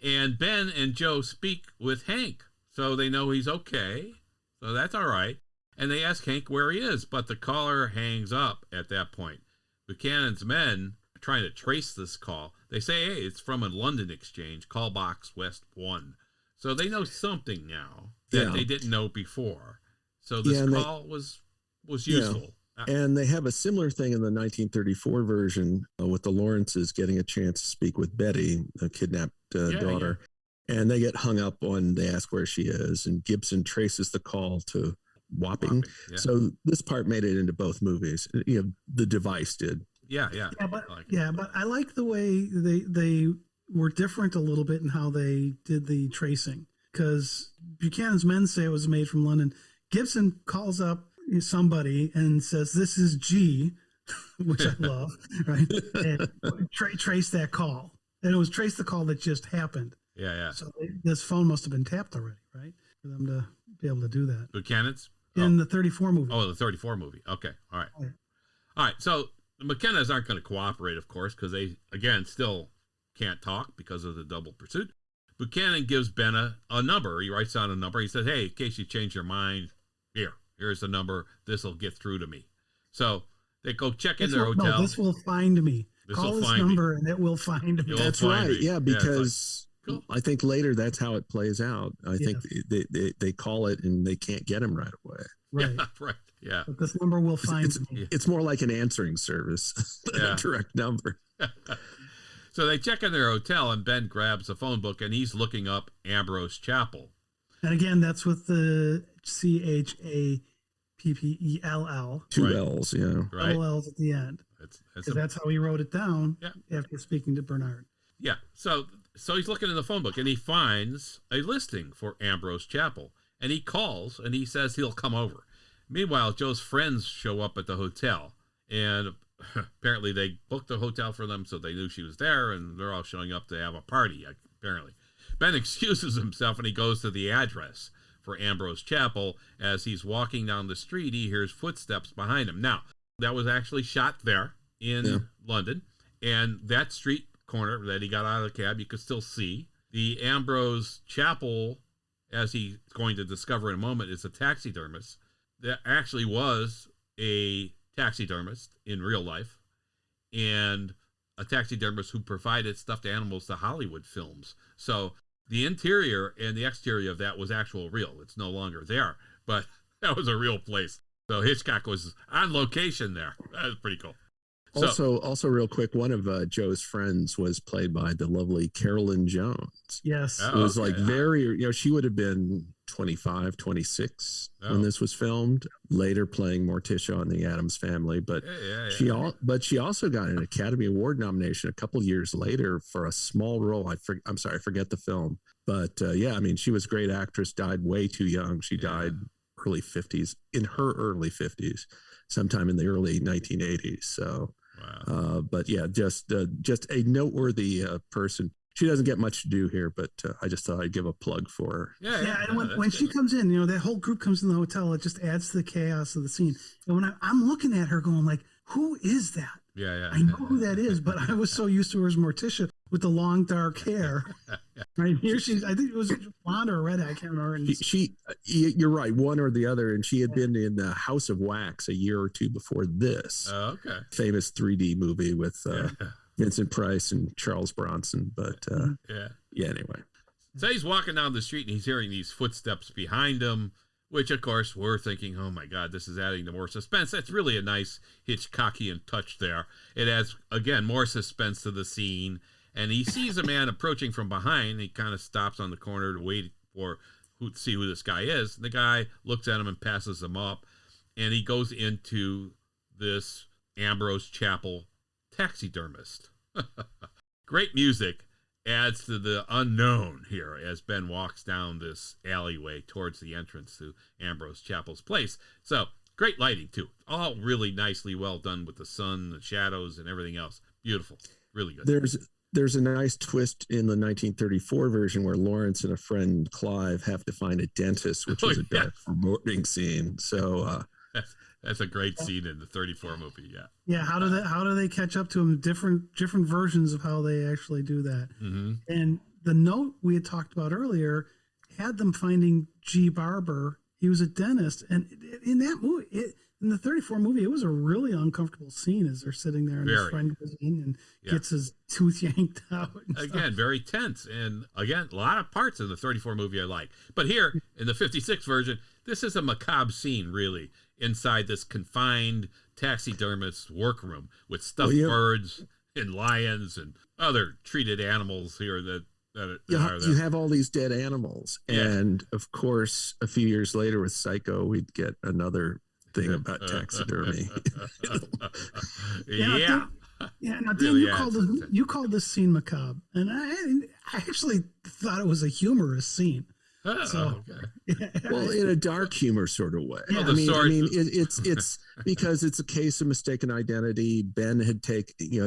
And Ben and Joe speak with Hank, so they know he's okay. So that's all right. And they ask Hank where he is, but the caller hangs up at that point. Buchanan's men are trying to trace this call. They say, hey, it's from a London exchange, call box West 1. So they know something now that they didn't know before. So this call was useful. And they have a similar thing in the 1934 version with the Lawrences getting a chance to speak with Betty, the kidnapped daughter. Yeah. And they get hung up on, they ask where she is, and Gibson traces the call to Wapping. Yeah. So this part made it into both movies. The device did. But I like the way they were different a little bit in how they did the tracing, because Buchanan's men say it was made from London. Gibson calls up somebody and says, this is G, which I love, right? And trace that call. And it was trace the call that just happened. So this phone must have been tapped already, right? For them to be able to do that. Buchanan's? In the 34 movie. Oh, the 34 movie. Okay. All right. So the McKennas aren't going to cooperate, of course, because they, again, still can't talk because of the double pursuit. Buchanan gives Ben a number. He writes down a number. He says, hey, in case you change your mind, here's the number. This will get through to me. So they go check in their hotel. No, this will find me. Call this number and it will find me. That's right. Yeah, because I think later that's how it plays out. I think they call it and they can't get him right away. Right. Yeah, right. Yeah. But this number will find me. It's more like an answering service than a direct number. So they check in their hotel, and Ben grabs the phone book, and he's looking up Ambrose Chapel. And again, that's with the CHAPPELL. 2 L's, yeah. Right. Double L's at the end. That's how he wrote it down after speaking to Bernard. Yeah. So he's looking in the phone book, and he finds a listing for Ambrose Chapel. And he calls, and he says he'll come over. Meanwhile, Joe's friends show up at the hotel, and apparently they booked the hotel for them, so they knew she was there, and they're all showing up to have a party, apparently. Ben excuses himself, and he goes to the address for Ambrose Chapel. As he's walking down the street, he hears footsteps behind him. Now, that was actually shot there in London, and that street corner that he got out of the cab, you could still see. The Ambrose Chapel, as he's going to discover in a moment, is a taxidermist. That actually was a taxidermist in real life, and a taxidermist who provided stuffed animals to Hollywood films. So the interior and the exterior of that was actual real. It's no longer there, but that was a real place. So Hitchcock was on location there. That was pretty cool. Also, real quick, one of Joe's friends was played by the lovely Carolyn Jones. Yes. It was like very, she would have been 25, 26 when this was filmed. Later playing Morticia on the Addams Family, but she also got an Academy Award nomination a couple years later for a small role. I'm sorry, I forget the film, but she was a great actress. Died way too young. She died early 50s, in her early 50s, sometime in the early 1980s. So. Wow. Just a noteworthy person. She doesn't get much to do here, but I just thought I'd give a plug for her. Yeah. And when she comes in, that whole group comes in the hotel. It just adds to the chaos of the scene. And when I'm looking at her, going like, "Who is that?" Yeah. I know who that is, but I was so used to her as Morticia with the long dark hair. Right here, I think it was blonde or red. I can't remember. You're right, one or the other. And she had been in the House of Wax a year or two before this. Oh, okay. Famous 3D movie with Vincent Price and Charles Bronson. But anyway. So he's walking down the street and he's hearing these footsteps behind him, which of course we're thinking, oh my God, this is adding to more suspense. That's really a nice Hitchcockian touch there. It adds, again, more suspense to the scene. And he sees a man approaching from behind. He kind of stops on the corner to wait to see who this guy is. The guy looks at him and passes him up. And he goes into this Ambrose Chapel taxidermist. Great music adds to the unknown here as Ben walks down this alleyway towards the entrance to Ambrose Chapel's place. So great lighting too. All really nicely well done with the sun, the shadows, and everything else. Beautiful. Really good. There's a nice twist in the 1934 version where Lawrence and a friend Clive have to find a dentist, which is a dark foreboding scene. So that's a great scene in the 34 movie. Yeah. How do they catch up to him? Different versions of how they actually do that. Mm-hmm. And the note we had talked about earlier had them finding G. Barber. He was a dentist, and in that movie, in the 34 movie, it was a really uncomfortable scene as they're sitting there and his friend goes in and gets his tooth yanked out. Again, very tense. And again, a lot of parts of the 34 movie I like. But here, in the 56 version, this is a macabre scene, really, inside this confined taxidermist workroom with stuffed birds and lions and other treated animals here that you have all these dead animals. And of course, a few years later with Psycho, we'd get another thing about taxidermy. Now, Dan, you called this scene macabre, and I actually thought it was a humorous scene. Well, in a dark humor sort of way. Yeah. It's because it's a case of mistaken identity. Ben had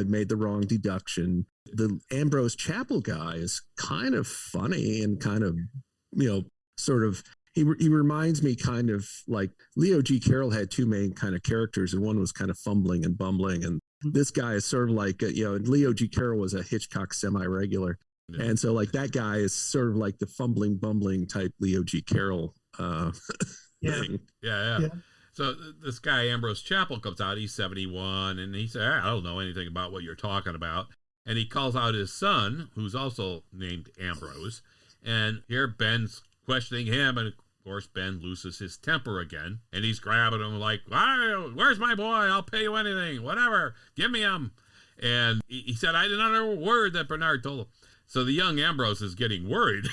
made the wrong deduction. The Ambrose Chapel guy is kind of funny and kind of, sort of. He reminds me kind of like Leo G. Carroll had two main kind of characters, and one was kind of fumbling and bumbling, and this guy is sort of like Leo G. Carroll was a Hitchcock semi-regular. Yeah. And so like that guy is sort of like the fumbling, bumbling type Leo G. Carroll thing. Yeah. So this guy, Ambrose Chapel, comes out. He's 71, and he said, I don't know anything about what you're talking about. And he calls out his son, who's also named Ambrose. And here Ben's questioning him, and of course Ben loses his temper again. And he's grabbing him like, where's my boy? I'll pay you anything. Whatever. Give me him. And he said, I didn't know a word that Bernard told him. So the young Ambrose is getting worried.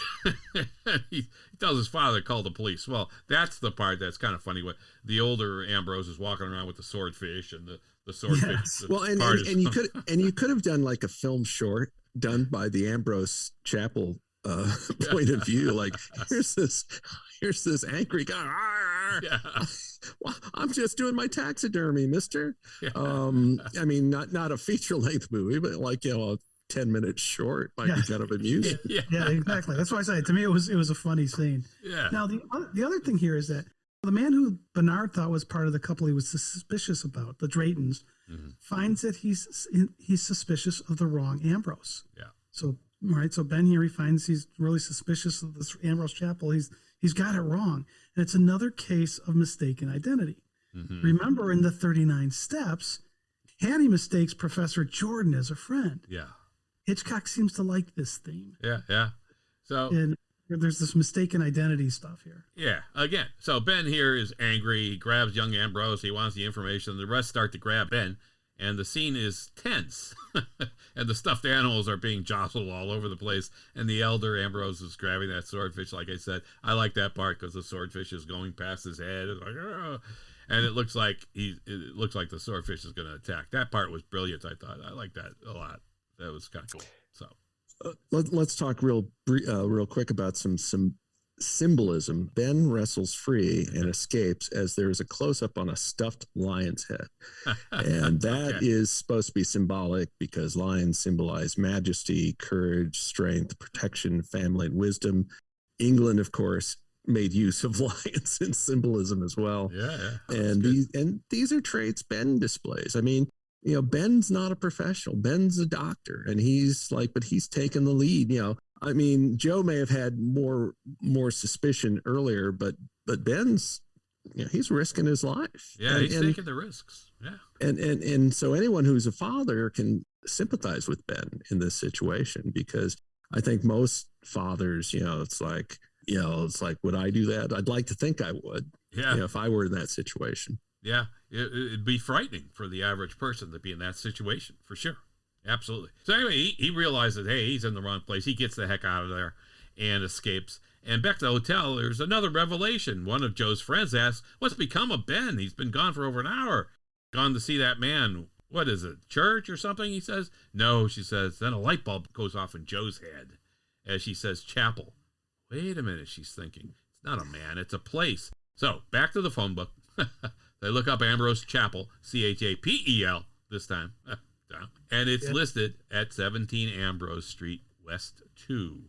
He tells his father to call the police. Well, that's the part that's kind of funny. What the older Ambrose is walking around with the swordfish and the swordfish. Yes. Well, and you could have done like a film short done by the Ambrose Chapel point of view. Like here's this angry guy. Yeah. Well, I'm just doing my taxidermy, mister. Yeah. I mean, not a feature length movie, but like a 10 minutes short, like kind of amusing. Yeah, exactly. That's why I say to me it was a funny scene. Yeah. Now the other thing here is that the man who Bernard thought was part of the couple he was suspicious about, the Draytons, finds that he's suspicious of the wrong Ambrose. Yeah. So Ben here, he finds he's really suspicious of this Ambrose Chapel. He's got it wrong, and it's another case of mistaken identity. Mm-hmm. Remember, in the 39 Steps, Hattie mistakes Professor Jordan as a friend. Yeah. Hitchcock seems to like this theme. Yeah. So and there's this mistaken identity stuff here. Yeah. Again, so Ben here is angry. He grabs young Ambrose. He wants the information. The rest start to grab Ben, and the scene is tense. And the stuffed animals are being jostled all over the place, and the elder Ambrose is grabbing that swordfish. Like I said, I like that part because the swordfish is going past his head. It's like, oh. And it looks like the swordfish is going to attack. That part was brilliant. I thought I liked that a lot. That was kind of cool. So let's talk real quick about some symbolism. Ben wrestles free and escapes as there is a close-up on a stuffed lion's head. And that is supposed to be symbolic because lions symbolize majesty, courage, strength, protection, family, and wisdom. England, of course, made use of lions in symbolism as well. And these are traits Ben displays. I mean, you know, Ben's not a professional. Ben's a doctor, and he's taken the lead. You know, I mean, Joe may have had more suspicion earlier, but Ben's, you know, he's risking his life. Yeah, he's taking the risks. Yeah, and so anyone who's a father can sympathize with Ben in this situation, because I think most fathers, you know, it's like, would I do that? I'd like to think I would. Yeah, you know, if I were in that situation. Yeah, it'd be frightening for the average person to be in that situation, for sure. Absolutely. So anyway, he realizes, hey, he's in the wrong place. He gets the heck out of there and escapes. And back to the hotel, there's another revelation. One of Joe's friends asks, what's become of Ben? He's been gone for over an hour. Gone to see that man. What is it, church or something, he says? No, she says. Then a light bulb goes off in Joe's head as she says chapel. Wait a minute, she's thinking. It's not a man, it's a place. So back to the phone book. They look up Ambrose Chapel, Chapel this time. And it's listed at 17 Ambrose Street, West 2.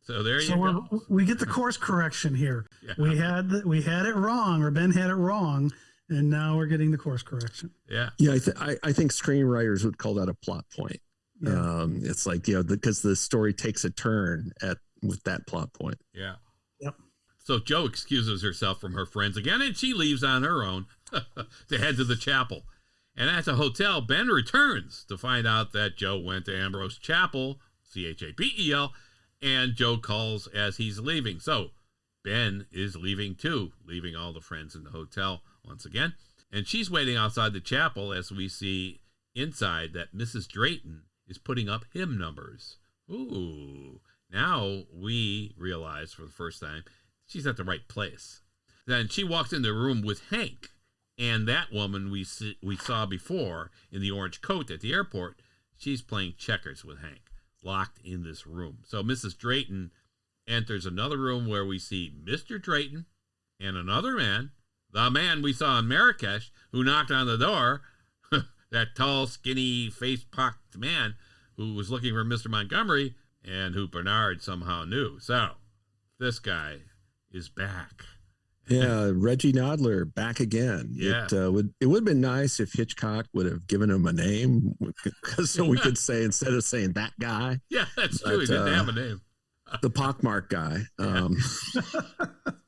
So there you go. We get the course correction here. Yeah. We had it wrong, or Ben had it wrong, and now we're getting the course correction. Yeah. I think screenwriters would call that a plot point. Yeah. It's like, you know, because the story takes a turn with that plot point. Yeah. Yep. So Joe excuses herself from her friends again, and she leaves on her own to head to the chapel. And at the hotel, Ben returns to find out that Joe went to Ambrose Chapel, Chapel, and Joe calls as he's leaving. So Ben is leaving too, leaving all the friends in the hotel once again. And she's waiting outside the chapel as we see inside that Mrs. Drayton is putting up hymn numbers. Ooh, now we realize for the first time she's at the right place. Then she walks in the room with Hank, and that woman we saw before in the orange coat at the airport, she's playing checkers with Hank, locked in this room. So Mrs. Drayton enters another room where we see Mr. Drayton and another man, the man we saw in Marrakesh, who knocked on the door, that tall, skinny, face-pocked man who was looking for Mr. Montgomery and who Bernard somehow knew. So this guy is back. Yeah, Reggie Nadler back again. Yeah. It would have been nice if Hitchcock would have given him a name, so we could say, instead of saying that guy. Yeah, that's true. He didn't have a name. The pockmark guy.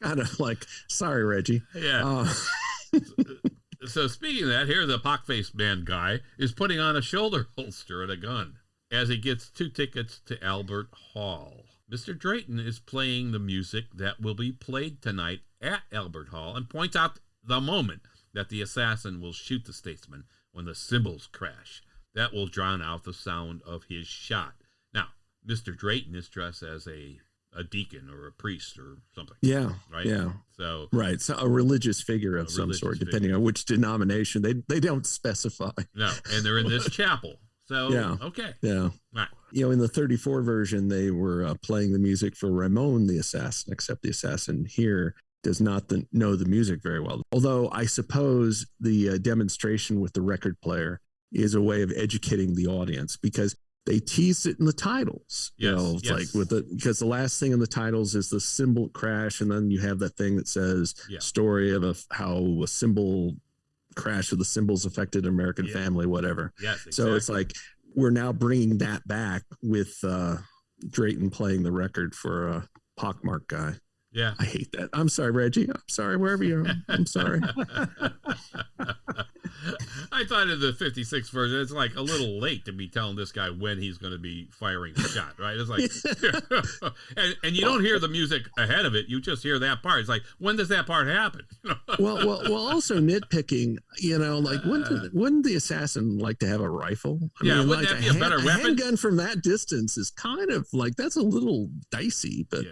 Kind of like, sorry, Reggie. Yeah. So speaking of that, here the pock-faced man guy is putting on a shoulder holster and a gun as he gets 2 tickets to Albert Hall. Mr. Drayton is playing the music that will be played tonight at Albert Hall and points out the moment that the assassin will shoot the statesman when the cymbals crash. That will drown out the sound of his shot. Now, Mr. Drayton is dressed as a deacon or a priest or something. Yeah. Right? Yeah. So a religious figure of some sort, depending on which denomination. They don't specify. No, and they're in this chapel. So, yeah. Okay. Yeah. All right. You know, in the 34 version, they were playing the music for Ramon the assassin, except the assassin here does not know the music very well. Although I suppose the demonstration with the record player is a way of educating the audience, because they tease it in the titles. Yes, you know, it's like because the last thing in the titles is the cymbal crash, and then you have that thing that says story of how a cymbal crash of the cymbals affected an American family, whatever. Yes, exactly. So it's like we're now bringing that back with Drayton playing the record for a pockmark guy. Yeah. I hate that. I'm sorry, Reggie. I'm sorry, wherever you are. I'm sorry. I thought in the 56 version, it's like a little late to be telling this guy when he's going to be firing the shot, right? It's like, and you don't hear the music ahead of it. You just hear that part. It's like, when does that part happen? well, also nitpicking, like wouldn't the assassin like to have a rifle? Wouldn't like that be a better weapon? A handgun from that distance is kind of like, that's a little dicey, but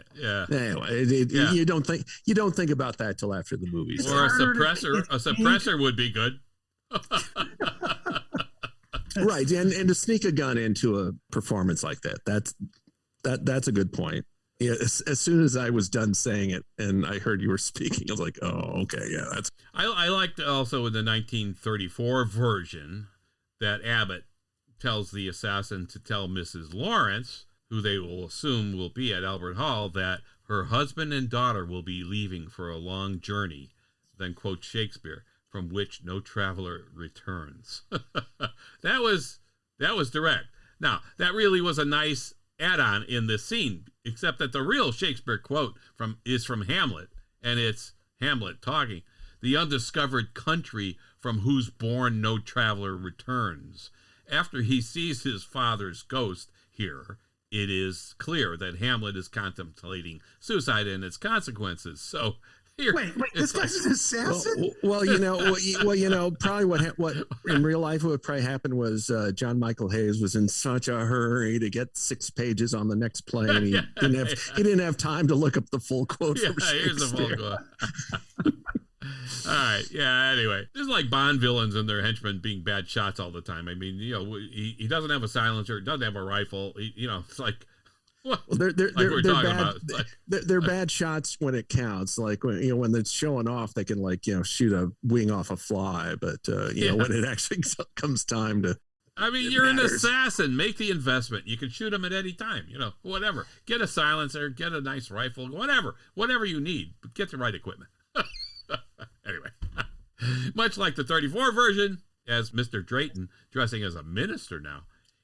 anyway, you don't think about that till after the movies. Or a suppressor would be good. Right, and to sneak a gun into a performance like that's a good point. Yeah, as soon as I was done saying it and I heard you were speaking, I was like, oh, okay, yeah, that's. I liked also in the 1934 version that Abbott tells the assassin to tell Mrs. Lawrence, who they will assume will be at Albert Hall, that her husband and daughter will be leaving for a long journey. Then quote Shakespeare, from which no traveler returns. That was direct. Now, that really was a nice add-on in this scene, except that the real Shakespeare quote is from Hamlet, and it's Hamlet talking. The undiscovered country from whose bourne no traveler returns. After he sees his father's ghost here, it is clear that Hamlet is contemplating suicide and its consequences. So here, wait, this guy's an assassin? Well, probably what in real life would probably happen was John Michael Hayes was in such a hurry to get 6 pages on the next play, and he didn't have time to look up the full quote from Shakespeare. Here's the full quote. All right, anyway, this is like Bond villains and their henchmen being bad shots all the time. I mean, he doesn't have a silencer, doesn't have a rifle. It's like. Well, they're bad shots when it counts. Like when it's showing off, they can shoot a wing off a fly. But when it actually comes time to, you're an assassin. Make the investment. You can shoot them at any time. Whatever. Get a silencer. Get a nice rifle. Whatever you need. But get the right equipment. Anyway, much like the 34 version, as Mr. Drayton dressing as a minister now.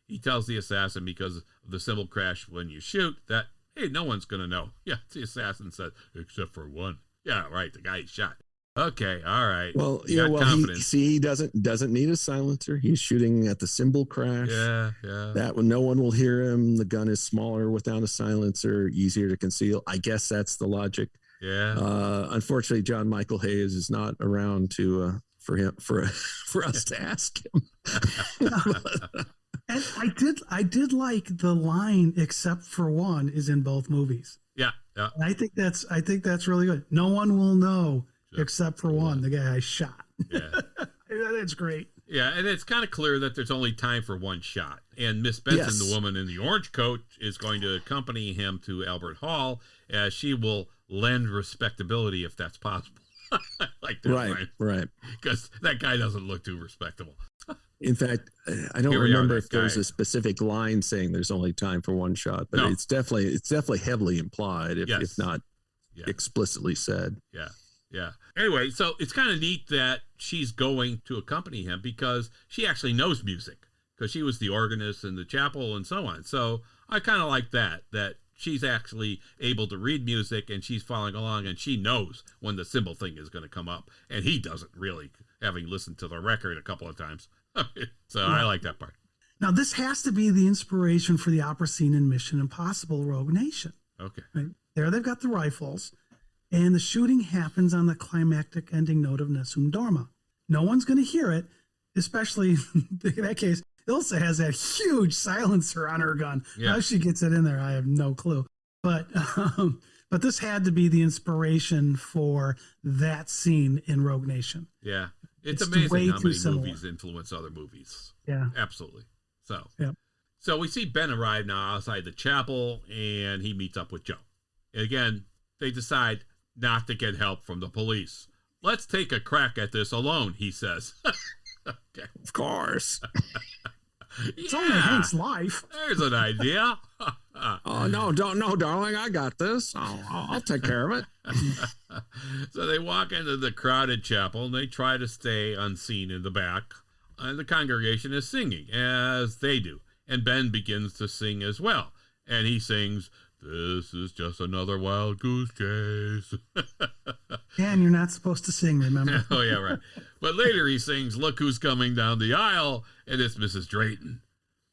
He tells the assassin, because of the symbol crash when you shoot, that, hey, no one's going to know. Yeah, the assassin said, except for one. Yeah, right, the guy he shot. Okay, all right. Well, he doesn't need a silencer. He's shooting at the symbol crash. Yeah. That no one will hear him. The gun is smaller without a silencer, easier to conceal. I guess that's the logic. Yeah. Unfortunately, John Michael Hayes is not around for us to ask him. And I did like the line "except for one" is in both movies. Yeah. And I think that's really good. No one will know except for one, the guy I shot. Yeah. That's great. Yeah, and it's kind of clear that there's only time for one shot. And Miss Benson, the woman in the orange coat, is going to accompany him to Albert Hall, as she will lend respectability if that's possible. Like that line. Right. Because that guy doesn't look too respectable. In fact, I don't remember if there's a specific line saying there's only time for one shot, but it's definitely heavily implied, if not explicitly said. Yeah. Anyway, so it's kind of neat that she's going to accompany him because she actually knows music, because she was the organist in the chapel and so on. So I kind of like that she's actually able to read music and she's following along, and she knows when the cymbal thing is going to come up, and he doesn't really, having listened to the record a couple of times. So I like that part. Now, this has to be the inspiration for the opera scene in Mission Impossible: Rogue Nation. Okay. Right? There they've got the rifles, and the shooting happens on the climactic ending note of Nessun Dorma. No one's going to hear it, especially in that case. Ilsa has that huge silencer on her gun. Yeah. How she gets it in there, I have no clue. But this had to be the inspiration for that scene in Rogue Nation. Yeah. It's amazing how many movies influence other movies. Yeah. Absolutely. So we see Ben arrive now outside the chapel, and he meets up with Joe. And again, they decide not to get help from the police. Let's take a crack at this alone, he says. Okay. Of course. It's only Hank's life. There's an idea. Oh, no, darling. I got this. I'll take care of it. So they walk into the crowded chapel, and they try to stay unseen in the back. And the congregation is singing, as they do. And Ben begins to sing as well. And he sings, This is just another wild goose chase. And you're not supposed to sing, remember? Oh, yeah, right. But later he sings, look who's coming down the aisle, and it's Mrs. Drayton.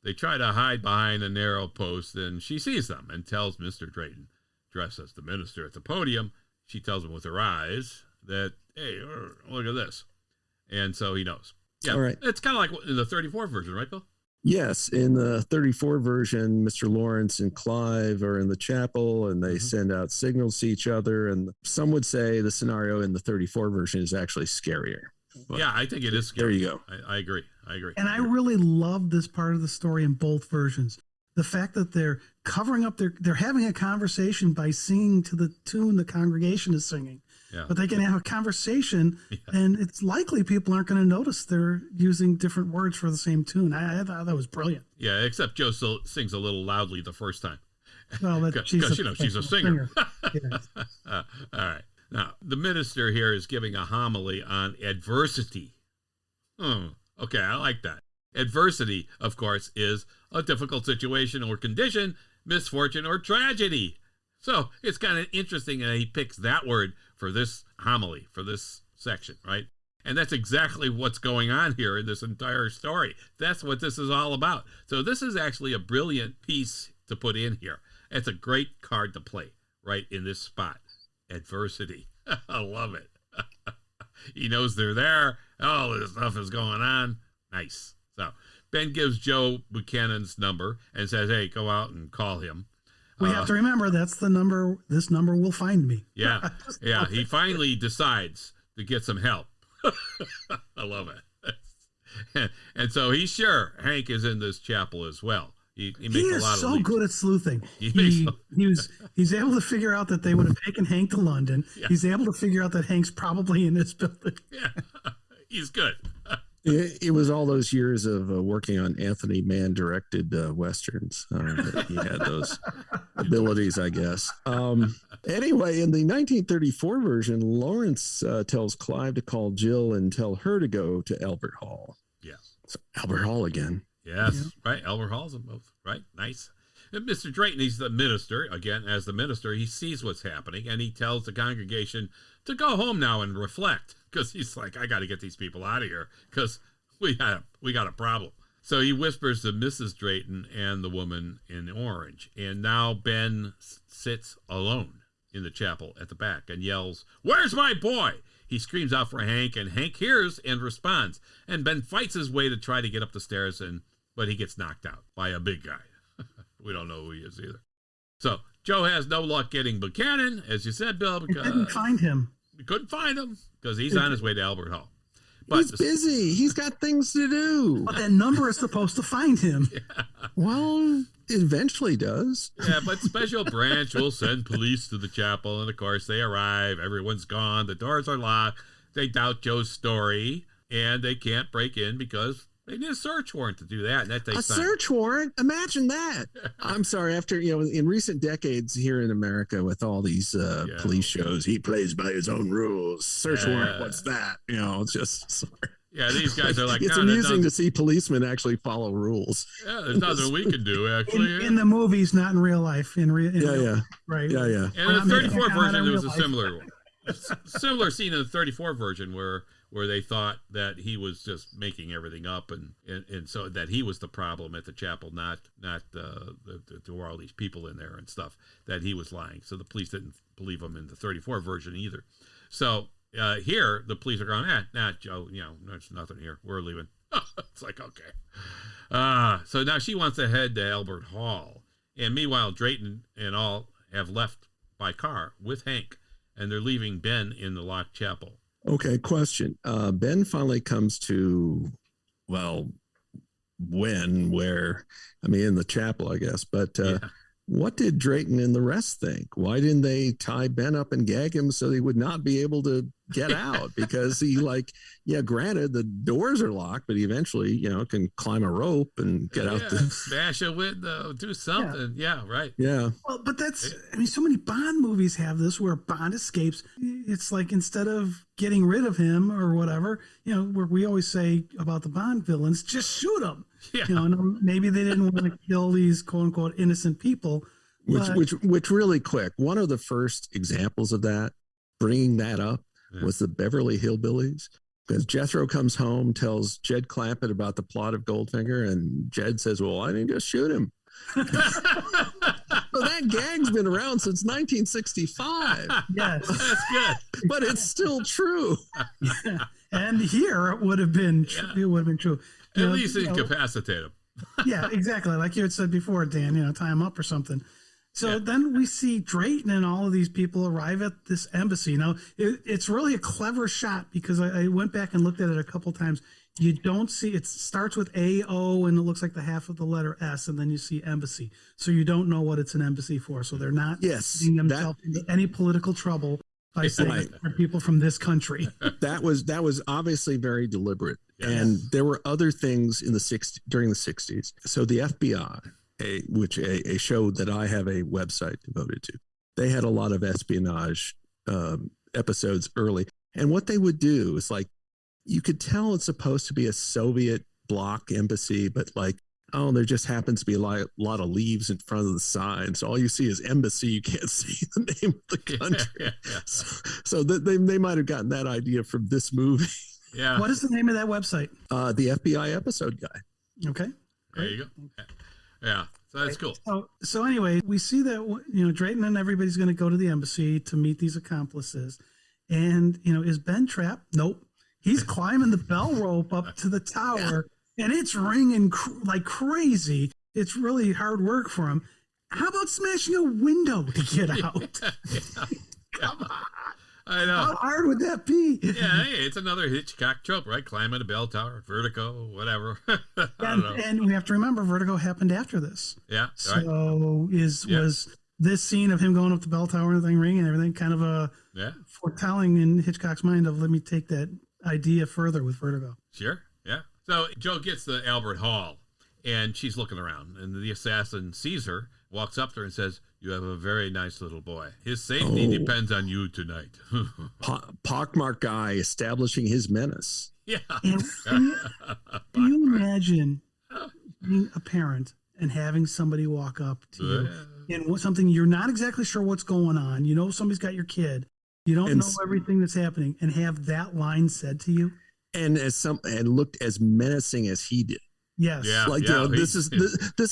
They try to hide behind a narrow post, and she sees them and tells Mr. Drayton, dressed as the minister at the podium, she tells him with her eyes that, hey, look at this. And so he knows. Yeah, all right. It's kind of like in the 34 version, right, Bill? Yes, in the 34 version, Mr. Lawrence and Clive are in the chapel and they send out signals to each other. And some would say the scenario in the 34 version is actually scarier. But yeah, I think it is scary. There you go. I agree. And I really love this part of the story in both versions. The fact that they're covering up, they're having a conversation by singing to the tune the congregation is singing. Yeah. But they can have a conversation, and it's likely people aren't going to notice they're using different words for the same tune. I thought that was brilliant. Yeah, except Joe still sings a little loudly the first time. Well, because she's a singer. Yes. All right. Now, the minister here is giving a homily on adversity. Okay, I like that. Adversity, of course, is a difficult situation or condition, misfortune or tragedy. So it's kind of interesting that he picks that word for this homily, for this section, right? And that's exactly what's going on here in this entire story. That's what this is all about. So this is actually a brilliant piece to put in here. It's a great card to play right in this spot. Adversity. I love it. He knows they're there. All this stuff is going on. Nice. So Ben gives Joe Buchanan's number and says, hey, go out and call him. We have to remember that's the number. This number will find me. Yeah. Yeah. He finally decides to get some help. I love it. And so he's sure Hank is in this chapel as well. He is so good at sleuthing. He's able to figure out that they would have taken Hank to London. Yeah. He's able to figure out that Hank's probably in this building. Yeah. He's good. It was all those years of working on Anthony Mann directed westerns. He had those abilities, I guess. Anyway, in the 1934 version, Lawrence tells Clive to call Jill and tell her to go to Albert Hall. Yes. So Albert Hall again. Yes, yeah. Right. Albert Hall's in both. Right. Nice. And Mr. Drayton, he's the minister. Again, as the minister, he sees what's happening and he tells the congregation to go home now and reflect. Because he's like, I got to get these people out of here because we got a problem. So he whispers to Mrs. Drayton and the woman in orange. And now Ben sits alone in the chapel at the back and yells, where's my boy? He screams out for Hank, and Hank hears and responds. And Ben fights his way to try to get up the stairs, but he gets knocked out by a big guy. We don't know who he is either. So Joe has no luck getting Buchanan, as you said, Bill. Because we couldn't find him. We couldn't find him because he's on his way to Albert Hall. But he's busy. He's got things to do. But that number is supposed to find him. Yeah. Well, it eventually does. Yeah, but Special Branch will send police to the chapel, and of course they arrive. Everyone's gone. The doors are locked. They doubt Joe's story, and they can't break in because they need a search warrant to do that. And that takes time. Search warrant? Imagine that. I'm sorry. After, in recent decades here in America with all these police shows, he plays by his own rules. Search warrant, what's that? It's just sorry. Yeah, these guys are like, it's amusing to see policemen actually follow rules. Yeah, there's nothing we can do, actually. In the movies, not in real life. Right. Yeah. And in the 34 version, there was a similar one. Similar scene in the 34 version where they thought that he was just making everything up and so that he was the problem at the chapel, not there were all these people in there and stuff, that he was lying. So the police didn't believe him in the 34 version either. So here the police are going, Joe, there's nothing here. We're leaving. It's like, okay. So now she wants to head to Albert Hall. And meanwhile, Drayton and all have left by car with Hank. And they're leaving Ben in the locked chapel. Okay, question. Ben finally comes to, in the chapel, I guess. But what did Drayton and the rest think? Why didn't they tie Ben up and gag him so he would not be able to get out? Because he granted the doors are locked, but he eventually, can climb a rope and get out. Smash a window, do something. Yeah, right. Yeah. Well, but so many Bond movies have this where Bond escapes. It's like instead of getting rid of him or whatever, where we always say about the Bond villains, just shoot him. Yeah. And maybe they didn't want to kill these quote unquote innocent people. Which really quick. One of the first examples of that, bringing that up, was the Beverly Hillbillies. Because Jethro comes home, tells Jed Clampett about the plot of Goldfinger, and Jed says, "Well, I didn't just shoot him." Well, that gag's been around since 1965. Yes, that's good, but it's still true. Yeah. And here it would have been. It would have been true. At least incapacitate him. Yeah, exactly. Like you had said before, Dan. Tie him up or something. So then we see Drayton and all of these people arrive at this embassy. Now, it's really a clever shot because I went back and looked at it a couple times. You don't see, it starts with A-O and it looks like the half of the letter S, and then you see embassy. So you don't know what it's an embassy for. So they're not getting themselves into any political trouble by saying they're people from this country. That was obviously very deliberate. Yes. And there were other things during the 60s. So the FBI, a show that I have a website devoted to, they had a lot of espionage episodes early. And what they would do is you could tell it's supposed to be a Soviet bloc embassy, but there just happens to be a lot of leaves in front of the sign. So all you see is embassy. You can't see the name of the country. Yeah. So they might have gotten that idea from this movie. Yeah. What is the name of that website? The FBI episode guy. Okay. There you go. Okay. Yeah. So that's cool. So anyway, we see that, Drayton and everybody's going to go to the embassy to meet these accomplices. And, is Ben trapped? Nope. He's climbing the bell rope up to the tower, and it's ringing like crazy. It's really hard work for him. How about smashing a window to get out? Come on. I know. How hard would that be? Yeah, hey, it's another Hitchcock trope, right? Climbing a bell tower, Vertigo, whatever. And we have to remember Vertigo happened after this. Yeah. So was this scene of him going up the bell tower and the thing ringing and everything kind of a foretelling in Hitchcock's mind of let me take that idea further with Vertigo? Sure. Yeah. So Joe gets to Albert Hall and she's looking around and the assassin sees her, walks up to her and says, "You have a very nice little boy. His safety depends on you tonight." Pockmarked guy establishing his menace. Yeah. Can you imagine being a parent and having somebody walk up to you and something you're not exactly sure what's going on? Somebody's got your kid. You don't know everything that's happening, and have that line said to you. And looked as menacing as he did. Yes. Yeah, this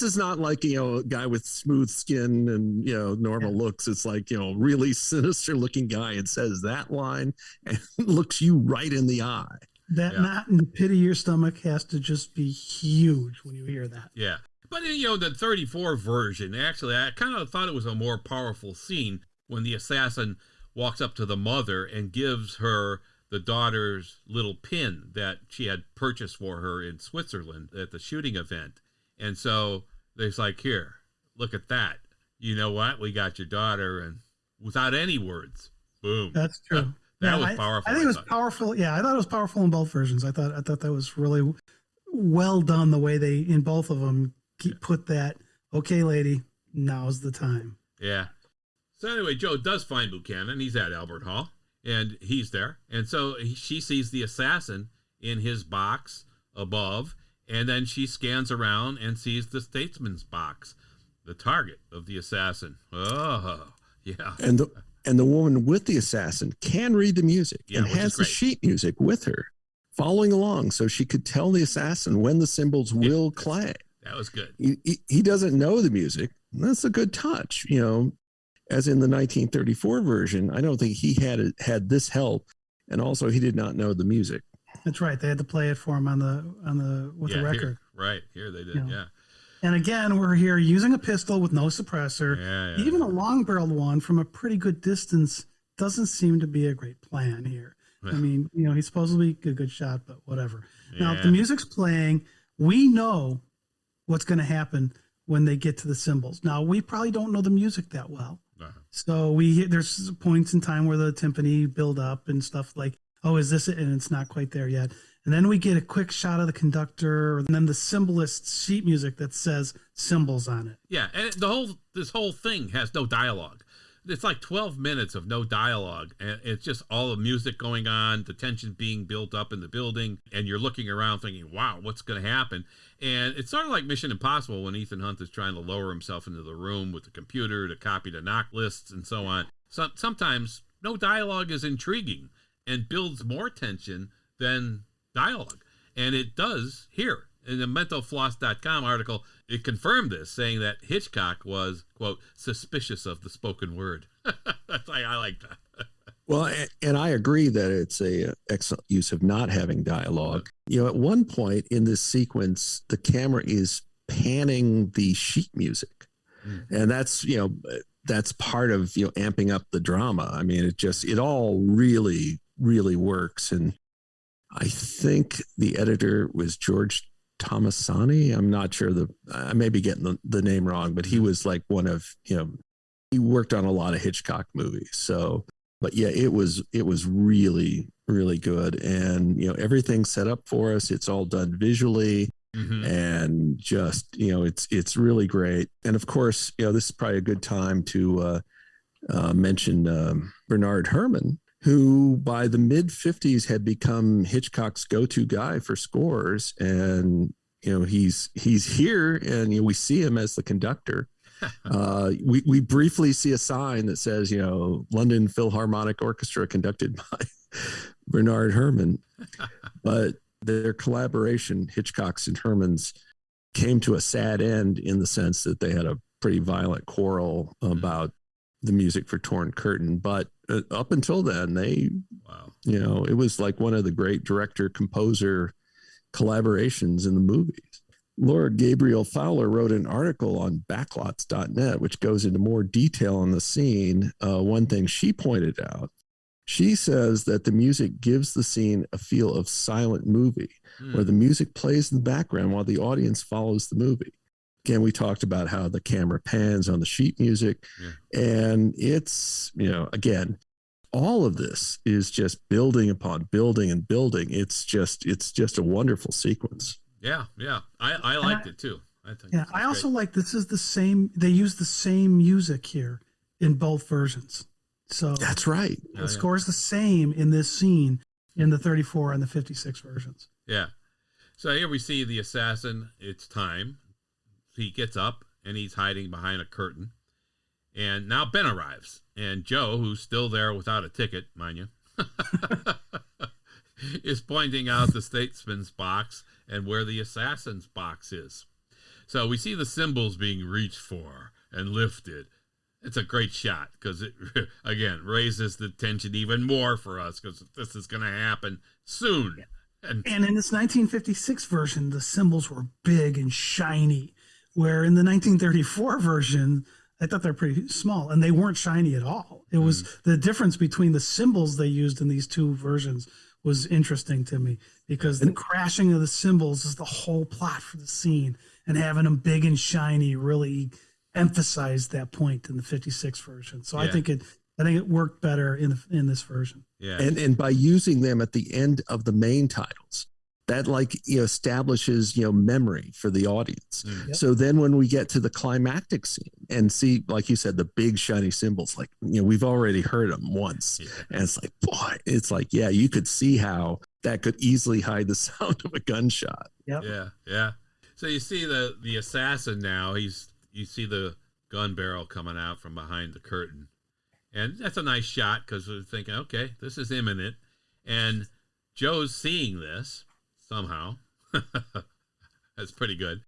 is not like, a guy with smooth skin and, normal looks. It's really sinister looking guy and says that line and looks you right in the eye. That knot in the pit of your stomach has to just be huge when you hear that. Yeah. But, the 34 version, actually, I kind of thought it was a more powerful scene when the assassin walks up to the mother and gives her the daughter's little pin that she had purchased for her in Switzerland at the shooting event. And so there's here, look at that. You know what? We got your daughter, and without any words, boom. That's true. That was powerful. I think it was powerful. Yeah, I thought it was powerful in both versions. I thought that was really well done the way they, in both of them, put that, okay, lady, now's the time. Yeah. So anyway, Joe does find Buchanan. He's at Albert Hall. And he's there. And so she sees the assassin in his box above. And then she scans around and sees the statesman's box, the target of the assassin. Oh, yeah. And the woman with the assassin can read the music and has the sheet music with her following along. So she could tell the assassin when the cymbals will clang. That was good. He doesn't know the music. That's a good touch, As in the 1934 version, I don't think he had this help, and also he did not know the music. That's right. They had to play it for him on the record. Here they did. Yeah. And again, we're here using a pistol with no suppressor. Yeah, Even a long-barreled one from a pretty good distance doesn't seem to be a great plan here. I mean, he's supposed to be a good shot, but whatever. Yeah. Now, if the music's playing, we know what's going to happen when they get to the cymbals. Now, we probably don't know the music that well. So there's points in time where the timpani build up and stuff like, oh, is this it? And it's not quite there yet. And then we get a quick shot of the conductor, and then the cymbalist's sheet music that says cymbals on it. Yeah, and this whole thing has no dialogue. It's like 12 minutes of no dialogue, and it's just all the music going on, the tension being built up in the building, and you're looking around thinking, wow, what's going to happen? And it's sort of like Mission Impossible when Ethan Hunt is trying to lower himself into the room with the computer to copy the knock lists and so on. Sometimes no dialogue is intriguing and builds more tension than dialogue. And it does here. In the mentalfloss.com article, it confirmed this, saying that Hitchcock was, quote, suspicious of the spoken word. I like that. Well, and I agree that it's a excellent use of not having dialogue. You know, at one point in this sequence, the camera is panning the sheet music. And that's, you know, that's part of, you know, amping up the drama. I mean, it all really, really works. And I think the editor was George Tomasani. I'm not sure I may be getting the name wrong, but he was like one of, you know, he worked on a lot of Hitchcock movies. So, but yeah, it was really, really good. And, you know, everything's set up for us. It's all done visually and just, you know, it's really great. And of course, you know, this is probably a good time to mention Bernard Herrmann, who by the mid 50s had become Hitchcock's go-to guy for scores. And, you know, he's here, and, you know, we see him as the conductor. We briefly see a sign that says, you know, London Philharmonic Orchestra conducted by Bernard Herrmann. But their collaboration, Hitchcock's and Herrmann's, came to a sad end in the sense that they had a pretty violent quarrel about the music for Torn Curtain. But up until then, you know, it was like one of the great director-composer collaborations in the movies. Laura Gabriel Fowler wrote an article on backlots.net, which goes into more detail on the scene. One thing she pointed out, she says that the music gives the scene a feel of silent movie, where the music plays in the background while the audience follows the movie. Again, we talked about how the camera pans on the sheet music, and it's, you know, again, all of this is just building upon building and building. It's just a wonderful sequence. Yeah. I liked it too. I also like this is the same. They use the same music here in both versions. So that's right. The score is the same in this scene in the 34 and the 56 versions. Yeah. So here we see the assassin. It's time. He gets up and he's hiding behind a curtain. And now Ben arrives. And Joe, who's still there without a ticket, mind you, is pointing out the statesman's box and where the assassin's box is. So we see the symbols being reached for and lifted. It's a great shot because it, again, raises the tension even more for us because this is going to happen soon. And in this 1956 version, the symbols were big and shiny, where in the 1934 version, I thought they're pretty small, and they weren't shiny at all. It was the difference between the symbols they used in these two versions was interesting to me, because the crashing of the symbols is the whole plot for the scene, and having them big and shiny really emphasized that point in the 56 version. So I think it worked better in this version. Yeah. And by using them at the end of the main titles, that, like, you know, establishes, you know, memory for the audience. So then when we get to the climactic scene and see, like you said, the big shiny symbols, like, you know, we've already heard them once. And it's like, boy, it's like, yeah, you could see how that could easily hide the sound of a gunshot. Yeah. So you see the assassin now, you see the gun barrel coming out from behind the curtain. And that's a nice shot because we're thinking, okay, this is imminent. And Joe's seeing this somehow. That's pretty good.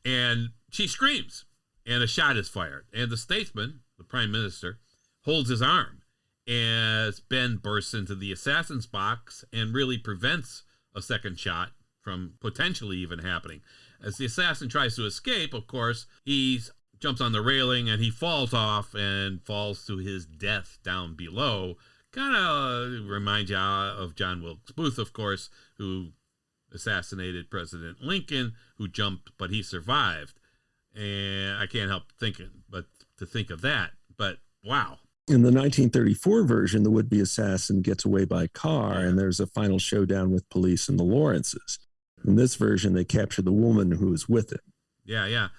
And she screams, and a shot is fired. And the statesman, the prime minister, holds his arm as Ben bursts into the assassin's box and really prevents a second shot from potentially even happening. As the assassin tries to escape, of course, he jumps on the railing and he falls off and falls to his death down below. Kind of reminds you of John Wilkes Booth, of course, who assassinated President Lincoln, who jumped, but he survived. And I can't help thinking, but to think of that. But wow. In the 1934 version, the would-be assassin gets away by car, and there's a final showdown with police and the Lawrences. In this version, they capture the woman who was with him. Yeah.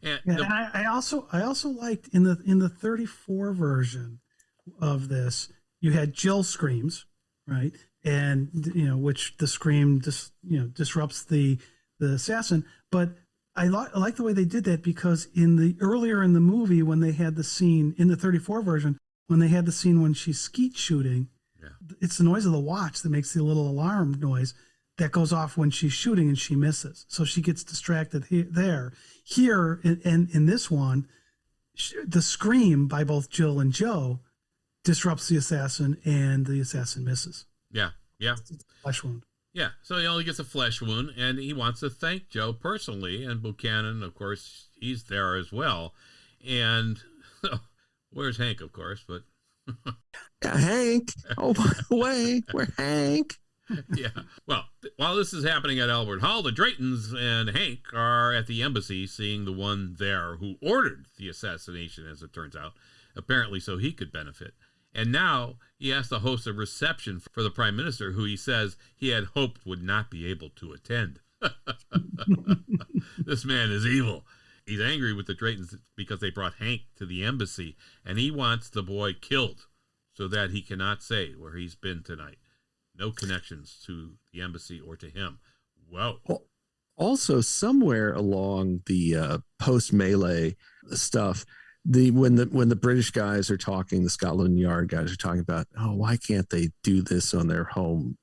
And Yeah, and I also liked in the 34 version of this, you had Jill screams, right? And which the scream disrupts the assassin. But I like the way they did that, because earlier in the movie, when they had the scene in the 34 version, when they had the scene when she's skeet shooting, it's the noise of the watch that makes the little alarm noise that goes off when she's shooting and she misses. So she gets distracted there. Here in this one, the scream by both Jill and Joe disrupts the assassin, and the assassin misses. Yeah. It's a flesh wound. Yeah, so he only gets a flesh wound, and he wants to thank Joe personally, and Buchanan, of course, he's there as well. And where's Hank, of course, but... Hank! Oh, by the way, we're Hank! Yeah, well, while this is happening at Albert Hall, the Draytons and Hank are at the embassy, seeing the one there who ordered the assassination, as it turns out, apparently so he could benefit. And now he has to host a reception for the prime minister, who he says he had hoped would not be able to attend. This man is evil. He's angry with the Draytons because they brought Hank to the embassy, and he wants the boy killed so that he cannot say where he's been tonight. No connections to the embassy or to him. Whoa. Also, somewhere along the post-melee stuff, when the British guys are talking, the Scotland Yard guys are talking about, why can't they do this on their home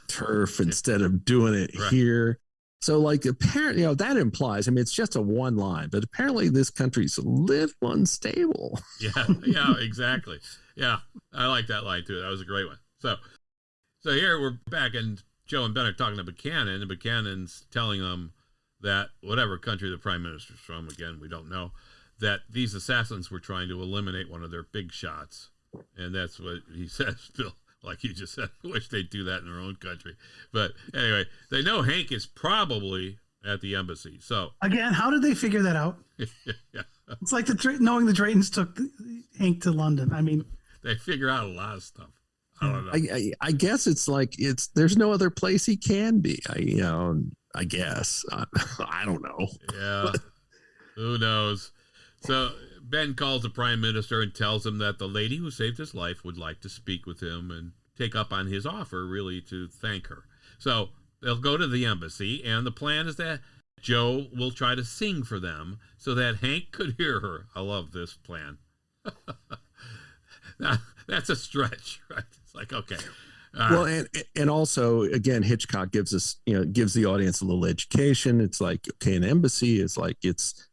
turf instead of doing it here? So, like, apparently, that implies, it's just a one line, but apparently this country's a little unstable. Yeah, exactly. Yeah, I like that line too. That was a great one. So here we're back, and Joe and Ben are talking to Buchanan, and Buchanan's telling them that whatever country the prime minister's from, again, we don't know, that these assassins were trying to eliminate one of their big shots. And that's what he says, Bill, like you just said. I wish they'd do that in their own country. But anyway, they know Hank is probably at the embassy. So again, how did they figure that out? Yeah. It's like knowing the Draytons took Hank to London. They figure out a lot of stuff. I don't know. I guess it's like there's no other place he can be. I guess I don't know. Yeah, who knows? So Ben calls the prime minister and tells him that the lady who saved his life would like to speak with him and take up on his offer, really, to thank her. So they'll go to the embassy, and the plan is that Joe will try to sing for them so that Hank could hear her. I love this plan. Now, that's a stretch, right? It's like, okay. Well, and also, again, Hitchcock gives the audience a little education. It's like, okay, an embassy is like, it's,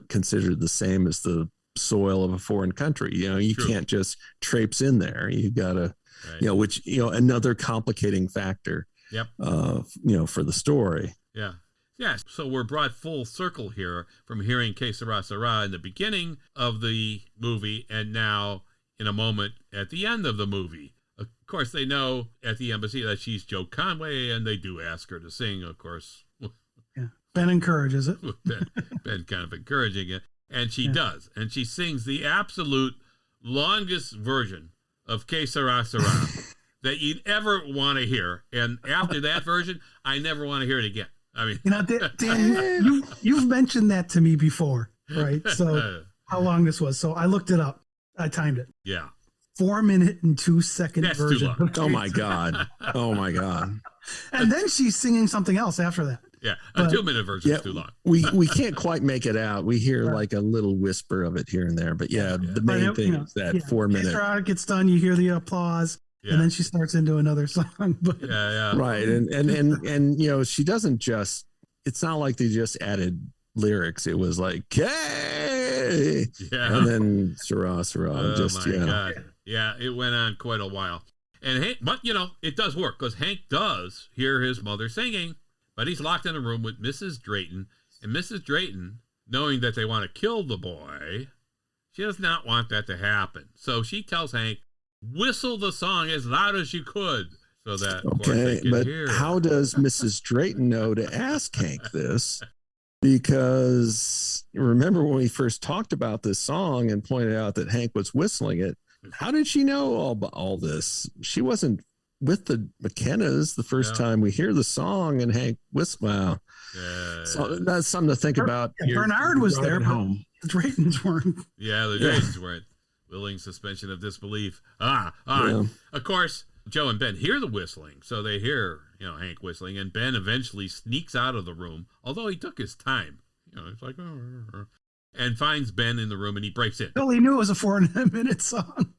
considered the same as the soil of a foreign country. You True. Can't just traipse in there. You gotta, which, another complicating factor, Yep. For the story. Yeah. Yeah. So we're brought full circle here from hearing Que Sera Sera in the beginning of the movie, and now in a moment at the end of the movie. Of course, they know at the embassy that she's Joe Conway, and they do ask her to sing, of course. Yeah. Ben encourages it. Ben kind of encouraging it. And she does. And she sings the absolute longest version of Que Sera Sera that you'd ever want to hear. And after that version, I never want to hear it again. Dan, you've mentioned that to me before, right? So how long this was. So I looked it up. I timed it. Yeah. 4 minute and 2 second That's version. too long. Oh my God. And then she's singing something else after that. Yeah. A 2 minute version is too long. We can't quite make it out. We hear like a little whisper of it here and there, but the main thing is that 4 minute. After it gets done, you hear the applause. Yeah. And then she starts into another song. But right. And she doesn't just, it's not like they just added lyrics. It was like, hey, and then Sera, God. Yeah, it went on quite a while. And Hank, but it does work because Hank does hear his mother singing, but he's locked in a room with Mrs. Drayton, and Mrs. Drayton, knowing that they want to kill the boy, she does not want that to happen. So she tells Hank, whistle the song as loud as you could so that of course they can hear. How does Mrs. Drayton know to ask Hank this? Because remember when we first talked about this song and pointed out that Hank was whistling it, how did she know all this? She wasn't with the McKennas the first time we hear the song and Hank whistle. Well, So that's something to think about. Bernard was there, but home. the Draytons weren't. Yeah, the Draytons weren't. Willing suspension of disbelief. All right. Of course, Joe and Ben hear the whistling, so they hear, Hank whistling, and Ben eventually sneaks out of the room, although he took his time. It's like, and finds Ben in the room, and he breaks in. Well, he knew it was a 4.5-minute song.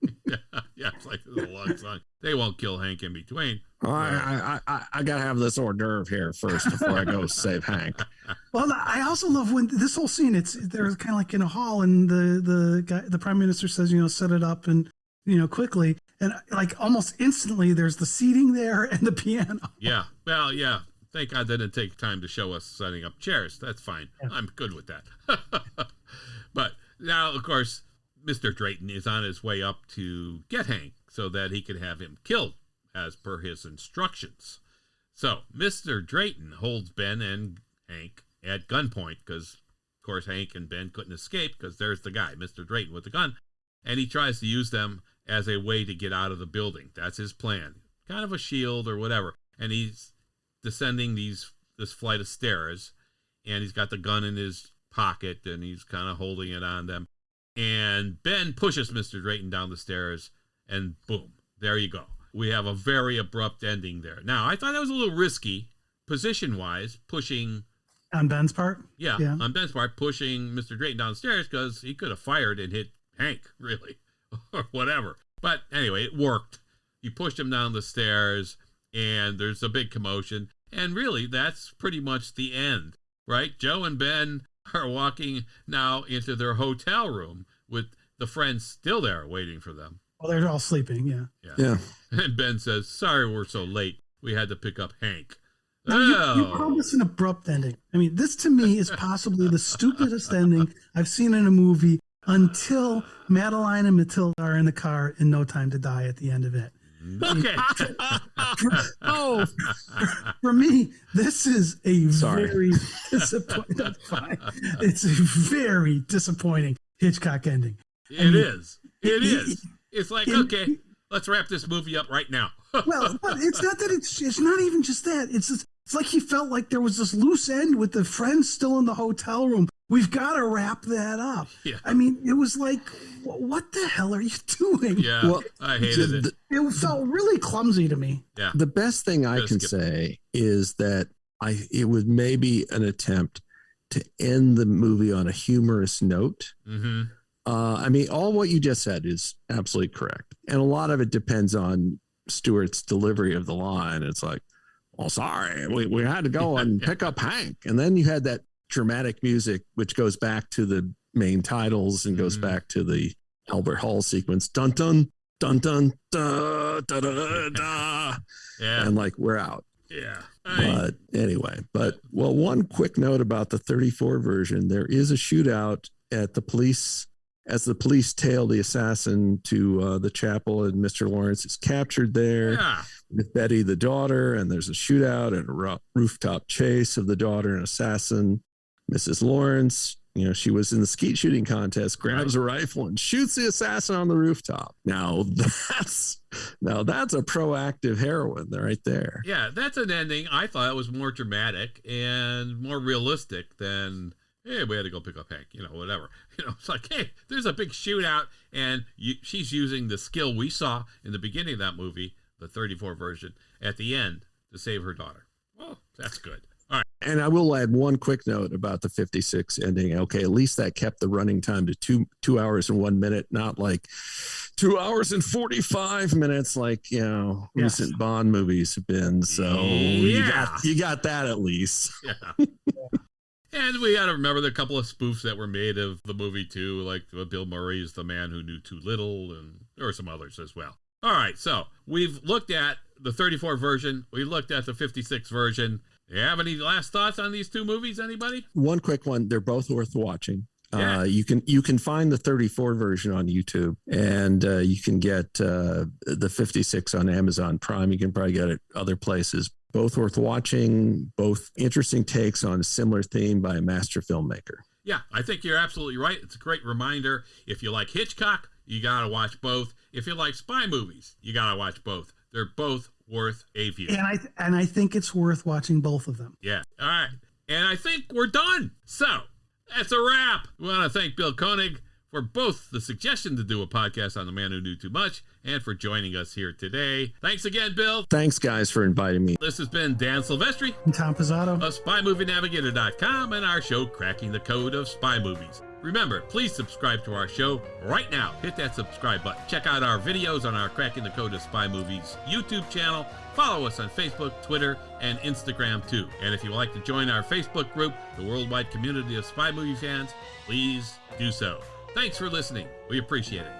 Yeah, it's like a long song. They won't kill Hank in between. I gotta have this hors d'oeuvre here first before I go save Hank. Well, I also love when this whole scene. They're kind of like in a hall, and the prime minister says, set it up and quickly, and like almost instantly, there's the seating there and the piano. Yeah, well, yeah. Thank God they didn't take time to show us setting up chairs. That's fine. Yeah. I'm good with that. But now, of course, Mr. Drayton is on his way up to get Hank so that he can have him killed as per his instructions. So Mr. Drayton holds Ben and Hank at gunpoint because, of course, Hank and Ben couldn't escape because there's the guy, Mr. Drayton, with the gun. And he tries to use them as a way to get out of the building. That's his plan. Kind of a shield or whatever. And he's descending this flight of stairs, and he's got the gun in his pocket, and he's kind of holding it on them. And Ben pushes Mr. Drayton down the stairs, and boom, there you go. We have a very abrupt ending there. Now, I thought that was a little risky, position-wise, pushing... On Ben's part? Yeah, on Ben's part, pushing Mr. Drayton downstairs, because he could have fired and hit Hank, really, or whatever. But anyway, it worked. He pushed him down the stairs, and there's a big commotion. And really, that's pretty much the end, right? Joe and Ben are walking now into their hotel room with the friends still there waiting for them. Well, they're all sleeping, Yeah. And Ben says, sorry we're so late. We had to pick up Hank. Now, you call this an abrupt ending. I mean, this to me is possibly the stupidest ending I've seen in a movie until Madeline and Matilda are in the car in No Time to Die at the end of it. Okay. For me, this is a very disappointing. It's a very disappointing Hitchcock ending. It is. It's like, okay, let's wrap this movie up right now. Well, it's not that it's not even just that. It's like he felt like there was this loose end with the friends still in the hotel room. We've got to wrap that up. Yeah. I mean, it was like, what the hell are you doing? Yeah, well, I hated it. It felt really clumsy to me. Yeah. The best thing I can say is that it was maybe an attempt to end the movie on a humorous note. Mm-hmm. I mean, all what you just said is absolutely correct. And a lot of it depends on Stewart's delivery of the line. It's like, well, sorry, we had to go and pick up Hank. And then you had that dramatic music, which goes back to the main titles and goes back to the Albert Hall sequence. Dun, dun, dun, dun, da, da, da, da. Yeah. And like, we're out. Yeah. But anyway, one quick note about the 34 version. There is a shootout at the police as the police tail the assassin to the chapel, and Mr. Lawrence is captured there with Betty, the daughter, and there's a shootout and a rooftop chase of the daughter and assassin. Mrs. Lawrence, she was in the skeet shooting contest, grabs a rifle and shoots the assassin on the rooftop. Now that's a proactive heroine right there. Yeah, that's an ending I thought was more dramatic and more realistic than, hey, we had to go pick up Hank, whatever. It's like, hey, there's a big shootout, and she's using the skill we saw in the beginning of that movie, the 34 version, at the end to save her daughter. Well, that's good. All right. And I will add one quick note about the 56 ending. Okay, at least that kept the running time to 2 hours and 1 minute, not like 2 hours and 45 minutes like, recent Bond movies have been. So you got that at least. Yeah. And we got to remember the couple of spoofs that were made of the movie, too, like Bill Murray's The Man Who Knew Too Little, and there were some others as well. All right, so we've looked at the 34 version. We looked at the 56 version. Do you have any last thoughts on these two movies, anybody? One quick one. They're both worth watching. Yeah. You can find the 34 version on YouTube, and you can get the 56 on Amazon Prime. You can probably get it other places. Both worth watching, both interesting takes on a similar theme by a master filmmaker. Yeah, I think you're absolutely right. It's a great reminder. If you like Hitchcock, you got to watch both. If you like spy movies, you got to watch both. They're both worth a view. And I think it's worth watching both of them. Yeah. All right. And I think we're done. So, that's a wrap. We want to thank Bill Koenig for both the suggestion to do a podcast on The Man Who Knew Too Much and for joining us here today. Thanks again, Bill. Thanks, guys, for inviting me. This has been Dan Silvestri And Tom Pizzato of SpyMovieNavigator.com and our show, Cracking the Code of Spy Movies. Remember, please subscribe to our show right now. Hit that subscribe button. Check out our videos on our Cracking the Code of Spy Movies YouTube channel. Follow us on Facebook, Twitter, and Instagram too. And if you'd like to join our Facebook group, the worldwide community of spy movie fans, please do so. Thanks for listening. We appreciate it.